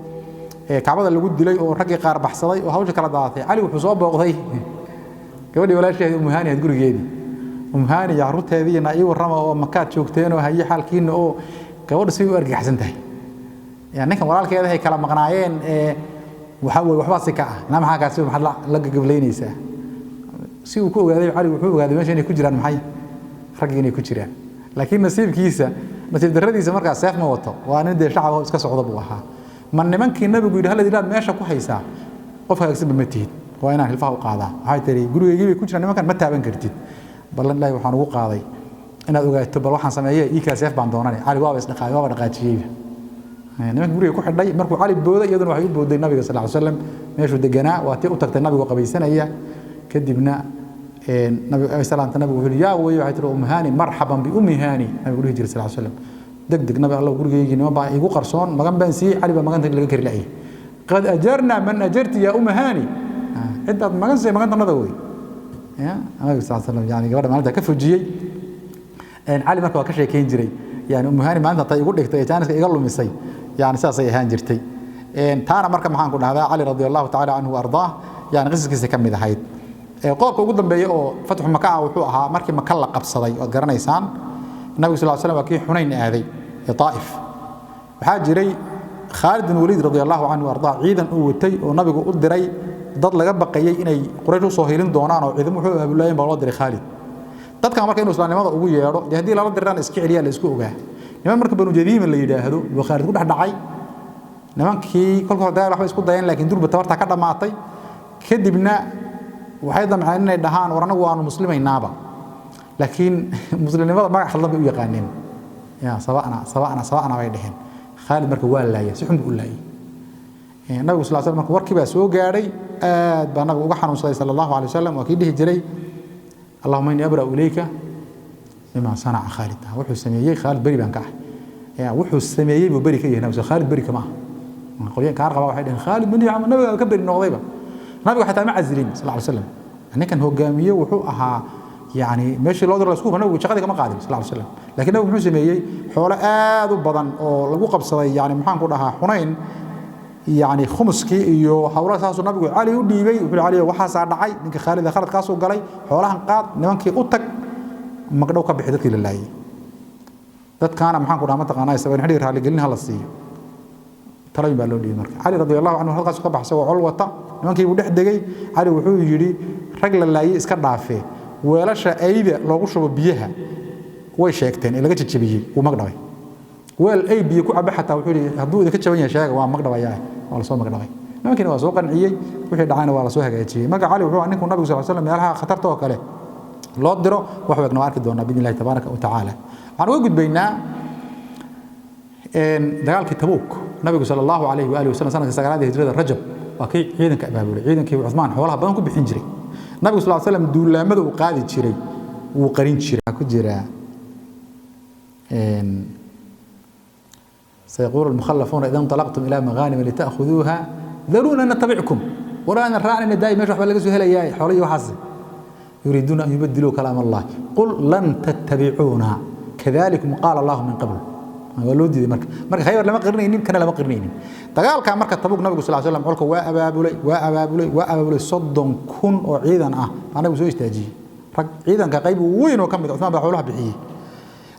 kacbada lagu dilay oo ragii qaar baxsaday oo hawsha kala daadatay Ali wuxuu soo booqday gabadhii walaasheed Umuhani had gurigeedii Umuhani yaarteedii ay warrama oo makaad joogteen oo hay xalkiina oo gabadhu si u argagaxsan tahay yani ninkan walaalkeeda ay kala maqnaayeen waxa way waxba si ka ah maxaa ka soo maxaa la gableynaysaa si uu ku ogaaday Ali wuxuu ogaaday meesha inay ku jiraan maxay rag inay ku jiraan laakiin nasiib darradiisa marka seef ma wato waa nin de shacab iska socdo buu ahaa man nimankii nabigu yiri hal dilaad meesha ku haysaa qof hagaagsan ma tihid waa inaan hilfaha u qaadaa waxay tiri gurigeygii bay ku jiraan nimankan ma taaban kartid ballan ilaahay waxaan ugu qaaday inaad ogaato bal waxaan sameeyay ii seef baan doonanay Ali waa dhaqaajiyay nimanka guriga ku xidhay markuu Ali booday iyaduna waxay u booday nabiga sallallahu alayhi wasallam meeshuu deganaa waa tii u tagtay nabigu qabaysanaya kadibna nabi salaam nabigu wuxuu yaa way waxay tiri Umuhani marhaban bi Umuhani nabigu wuxuu yiri sallallahu alayhi wasallam degdeg nabi Allah gurigeeyii nima baa igu qarsoon magan baan si Ali ba maganta laga kari laayay qad ajarna man ajarti ya Umuhani inta magan si maganta nada way ya nabi sallallahu alayhi wasallam yani gabadha maalinta ka fujiyay Ali markaa ka sheekeyn jiray yani Umuhani maanta tay igu dhigtay jaaniska iga lumisay yani saas ay ahaan jirtay taana marka maxaan ku dhahdaa Ali radiyallahu ta'ala anhu warḍah yani qiskiisa kamid ahayd qodobka ugu dambeeyay oo fatxu Makka wuxuu ahaa markii Makka la qabsaday oo garanaysaan nabiga sallallahu alayhi wasallam kii Hunayn aaday ee Taif waxa jiray Khalid bin Walid radiyallahu anhu warda ciidan uu watay oo nabigu u diray dad laga baqayay inay Quraysh u soo heelin doonaan oo ciidan wuxuu aabulaayeen baa loo diray Khalid dadka markay inuu islaamnimada ugu yeero hadii la diraan iska celiya la isku ogaa niman marka Banu Jadiim la yiraahdo oo Khalid ku dhaxdhacay nimankii kolka hore waxba isku dayeen laakiin durba tabarta ka dhamaatay kadibna waxay damceen inay dhahaan war anagu waanu muslimaynaaba laakiin muslimnimada magac xaldan bay u yaqaaneen ya sabana way dhaheen Khalid marka waa laayay si xun u laayay nabiga sallallahu alayhi wasallam warkii baa soo gaaray aad baa nabiga uga xanuunsaday sallallahu alayhi wasallam waa kii dhihi jiray Allahumma inni abra ilayka bima sana'a Khalid wuxuu sameeyay Khalid bari baan ka ah ya wuxuu sameeyay buu bari ka yahay nabiga Khalid bari kama qoliyeen ka arqaba waxay dhaheen Khalid bani nabiga ka bari noqdayba nabiga xataa ma azilin sallallahu alayhi wasallam ninkan hogaamiye wuxuu ahaa yani meeshii loo diray isku nabigu shaqada kama qaadin sallallahu alayhi wasallam laakiin nabigu wuxuu sameeyay xoolo aad u badan oo lagu qabsaday yani maxaan ku dhahaa Hunayn yani khumski iyo hawlaha saas nabigu Ali u dhiibay wuxuu Ali waxa saa dhacay ninka Khalid kaas uu galay xoolahan qaad nimankii u tag magdhow ka bixi dadkii la laayay dadkaana maxaan ku dhahaa mataqaanaa sabab xiriir hal gelin hala siiyo talay baa loo dhiibay marka Ali radiyallahu anhu halkaas ka baxsay oo wata nimankii uu dhex degay Ali wuxuu yiri rag la laayay iska dhaafay weelasha ayda loogu shubo biyaha way sheegteen in laga jajabiyay uu magdhabay weel ay biyo ku caba xataa wuxuu yiri haduu idinka jaban yahay sheega waa magdhabayaa waa la soo magdhabay nimankii waa soo qanciyay wixii dhacayna waa la soo hagaajiyay marka Ali wuxuu ninku nabiga sallallahu alayhi wasallam meelaha khatarta oo kale loo diro wax weegna arki doona biidhnaahi tabaaraka wa tacaala waxaan uga gudbaynaa dagaalkii Tabuk nabigu sallallahu alayhi wa alihi wasallam sanadkii 9 hijrada Rajab وكي عيدا كأبابولي عيدا كي عثمان حولها بدن كو بخين جري النبي صلى الله عليه وسلم دولامده uu qaadi jiray uu qarin jiray ku jira سيقول المخلفون إذا انطلقتم إلى مغانم لتأخذوها ذرونا نتبعكم ولا نرعنا نداي مش وحنا لقوا هلا ياي حوري وحزن يريدون أن يبدلوا كلام الله قل لن تتبعونا كذلكم قال الله من قبل ولودي مرك خير لما قرنين كان لما قرنين دغال كان مرك تبوك النبي صلى الله عليه وسلم قولك وأبابولي صدن كن وعيدا أنا بسوي استاجي عيدا كقيب وين وكم عثمان بحولها بحيه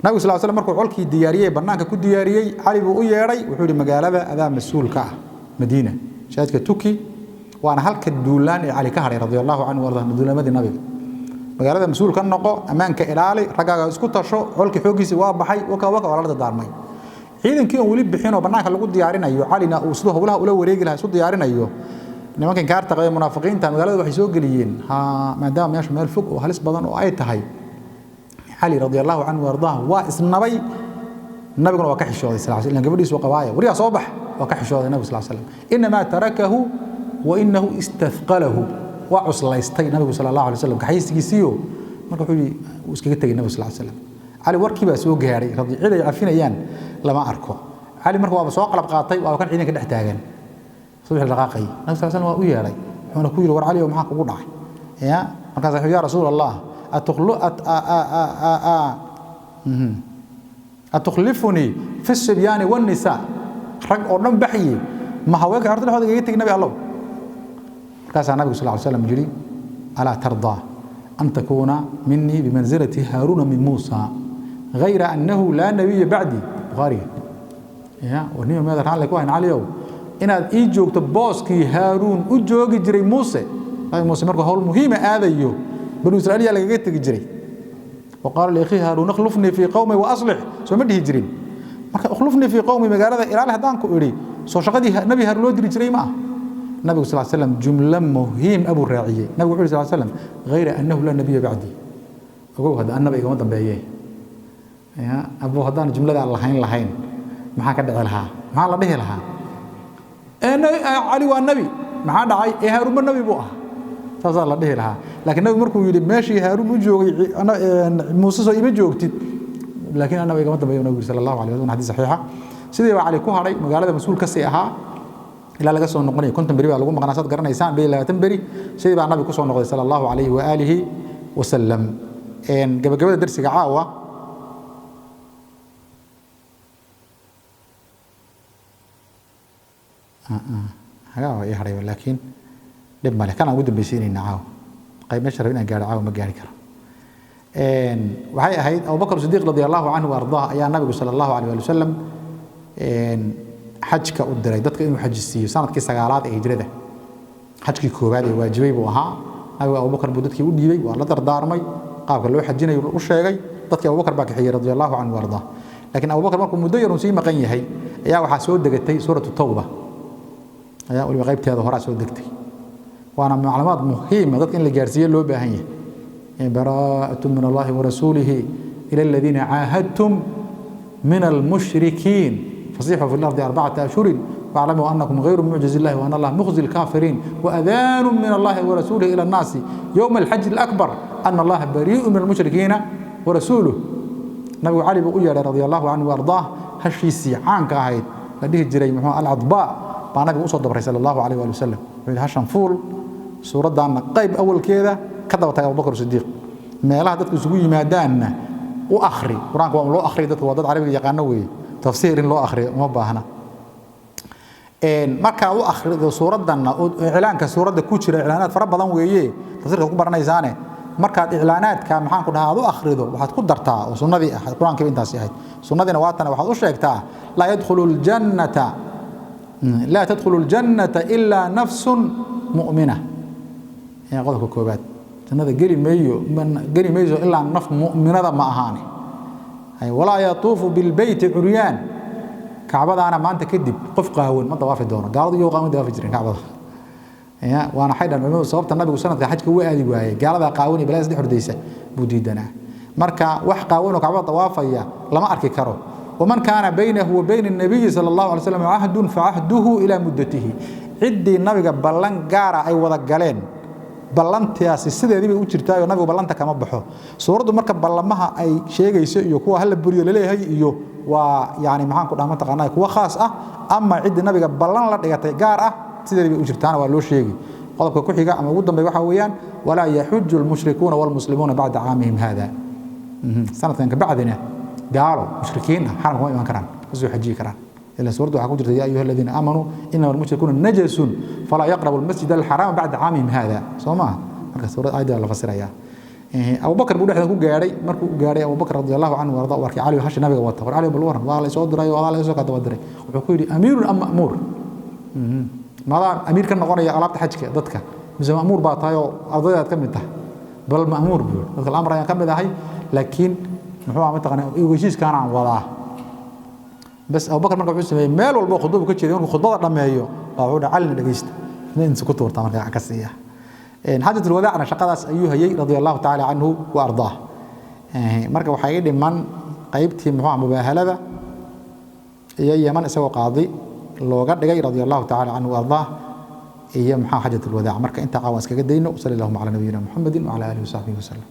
النبي صلى الله عليه وسلم مركو عولكي دياريه بنانك ku diyaariyay علي buu u yeeray wuxuu yiri magaalada adaa mas'uulka ah Madiina shaadka Tuki waana halka duulaan ee Ali ka haray radiyallahu anhu warda duulamadii nabiga magaalada mas'uul ka noqo amaanka ilaali ragaaga isku tasho cawlki xoogiisa waa baxay waka wala daarmay ciidankii wali bixin oo banaanka lagu diyaarinayo Alina uu sidoo hawlaha ula wareegi lahaa soo diyaarinayo nimankan kaarta qay munaafiqiinta magaalada waxay soo galiyeen maadaama meesha meel fog oo halis badan oo ay tahay علي رضي الله عنه وارضاه واسنبي النبي وكحشود صلى الله عليه وسلم قبليس وقوايا وريا صبح وكحشود النبي صلى الله عليه وسلم انما تركه وانه استثقله وعصليستي النبي صلى الله عليه وسلم كحيسيسيو marka wuxuu iskaga tagay النبي صلى الله عليه وسلم علي warkii baa soo gaaray radiicada ay afinayaan lama arko علي marka waa soo qalab qaatay waa kan ciidanka dhex taagan subax dhaqaaqay النبي صلى الله عليه وسلم waa u yeeray wuxuu ku yiri war علي maxaa kugu dhacay ya markaas wuxuu ya rasuul allah أتخلفني في الصبيان والنساء رج أردن بحيي ما هواك عرض له هذا جيت النبي الله كاس النبي صلى الله عليه وسلم جري ألا ترضى أن تكون مني بمنزلة هارون من موسى غير أنه لا نبي بعدي بخاري يا ونيم ماذا قال لك وين عليه إن إيجوك تباسكي هارون أجوك جري موسى هاي موسى مركو هول مهمة هذا يو بنو إسرائيل لقيت جري وقال لأخيه هارون اخلفني في قومي وأصلح سو ما دهي جرين marka اخلفني في قومي magaalada ilaal hadaan ku iri soo shaqadii nabi har loo diri jiray ma nabi sallallahu alayhi wasallam jumla muhiim abu raaciye nabi sallallahu alayhi wasallam غير انه لا نبي بعدي ogow hada annabi igama dambeeyay ya abu hadaan jumlada lahayn maxaa ka dhici lahaa maxaa la dhihi lahaa ali waa nabi maxaa dhacay haarun nabi buu ah taasoo la dhihi lahaa laakiin nabi markuu yiri meeshii haarun u joogay muuse soo ima joogtid laakiin nabi igama dambeeyo nabi sallallahu alayhi wasallam hadii saxiixa sidii waa ali ku haray magaalada mas'uul ka sii ahaa ila laga soo noqonay konton bari baa lagu maqnaasad garanaysaan bay 20 bari sidii baa nabi ku soo noqday sallallahu alayhi wa alihi wasallam gabagabada darsiga caawa hagaa way haray laakiin dib male kana ugu dambaysiinayna caaw qayb meesha rabina gaar caaw ma gaari karo waxay ahayd Abu Bakr Siddiq radiyallahu anhu wardaa ayaa nabiga sallallahu alayhi wa sallam xajka u diray dadka inuu xajisiyo sanadkii 9aad ee hijrada xajkii koobaad ee waajibay buu ahaa nabiga Abu Bakr buu dadkii u dhiibay waa la dardaarmay qaabka loo xajinayo u sheegay dadkii Abu Bakr baa ka xiyay radiyallahu anhu wardaa laakiin Abu Bakr markuu muddo yar uu sii maqan yahay ayaa waxa soo degatay suuratu tawba ayaa wali qaybteeda hore soo degtay وانا معلومات مهمه ذلك ان الجارسيه لو باهيه براءه من الله ورسوله الى الذين عاهدتم من المشركين فصيحوا في الارض 4 اشهر واعلموا انكم غير معجز الله وان الله مخزي الكافرين واذان من الله ورسوله الى الناس يوم الحج الاكبر ان الله بريء من المشركين ورسوله نبي علي بن ابي رضي الله عنه وارضاه هشيسي عانك اهيد لديه جري محو العضباء baa nabiga u soo dabray sallallahu alayhi wa sallam wuxuu hashan fuul suuradan qayb awalkeeda ka daba tagay Abu Bakr Siddiq meelaha dadku isugu yimaadaanna u akhri quraanka waa loo akhri dadku waa dad carabiga yaqaan weey tafsiir in loo akhri uma baahna marka u akhrido suuradan i'laanka suurada ku jira i'laanaad fara badan weeye tafsiirka ku baranaysaane markaad i'laanaadka maxaan ku dhahaa u akhrido waxaad ku dartaa oo sunnadii ah quraanka intaas ahayd sunnadina waatan waxaad u sheegtaa la yadkhulul jannata لا تدخل الجنة إلا نفس مؤمنة يعني قولك كوبات جنة قري ميزو إلا نفس مؤمنة ما أهاني ولا يطوف بالبيت عريان كعبة أنا ما أنت كدب قف قهون ما طواف الدورة قالوا يو قاموا دوافي جرين كعبة وأنا حيدا من صوبت النبي وسنة حج كوي هذه وهي قال هذا قاوني بلا يزدي حرديسة بوديدنا مركا وح قاون وكعبة طوافية لما أركي كرو ومن كان بينه وبين النبي صلى الله عليه وسلم عهد فعهده إلى مدته عدي النبي بلن قارة أي وذا قالين ballantiyaasi sideedii bay u jirtaa oo nabigu ballanta kama baxo suuradu marka ballamaha ay sheegayso iyo kuwa hal buriyo leeyahay iyo waa yaani maxaan ku dhaama taqaanay kuwa khaas ah ama cid nabiga ballan la dhigatay gaar ah sideedii bay u jirtaan waa loo sheegay qodobka ku xiga ama ugu dambeey waxa weeyaan wala yahujju al-mushrikuuna wal-muslimuuna ba'da aamihim hada sanadkan ka bacdina gaalo mushrikiin xaram ma iman karaan soo xajii karaan إلا سورة وحكون يا أيها الذين آمنوا إنما المشركون نجس فلا يقربوا المسجد الحرام بعد عامهم هذا سوما مركز سورة آية الله فسرها أبو بكر بقول حدا كو جاري أبو بكر رضي الله عنه وارضاه واركي علي وحش النبي وتقول علي بالورم والله يسود رأي والله يسوق تودري وحكوا أمير أم مأمور ماذا أمير كان نقول يا غلبت حجك ضدك مثل مأمور باطايو أرضيات كم انتهى بل مأمور بيقول الأمر يعني كم هاي لكن هو عم تقنع ويجيز كان عن وضعه بس أبو بكر مركب حسين مال والبو خطوب كتير يوم خطوب لما يو أقول علم دقيست اثنين سكتور طبعا عكسية إن حاجة الوداع أنا شقاس أيها يي رضي الله تعالى عنه وأرضاه مركب حقيقي من قيبتي مع مباهلة هي من سوى قاضي لو قد جاي رضي الله تعالى عنه وأرضاه هي محا حاجة الوداع مركب أنت عاوز كجدينه وصلى الله على نبينا محمد وعلى آله وصحبه وسلم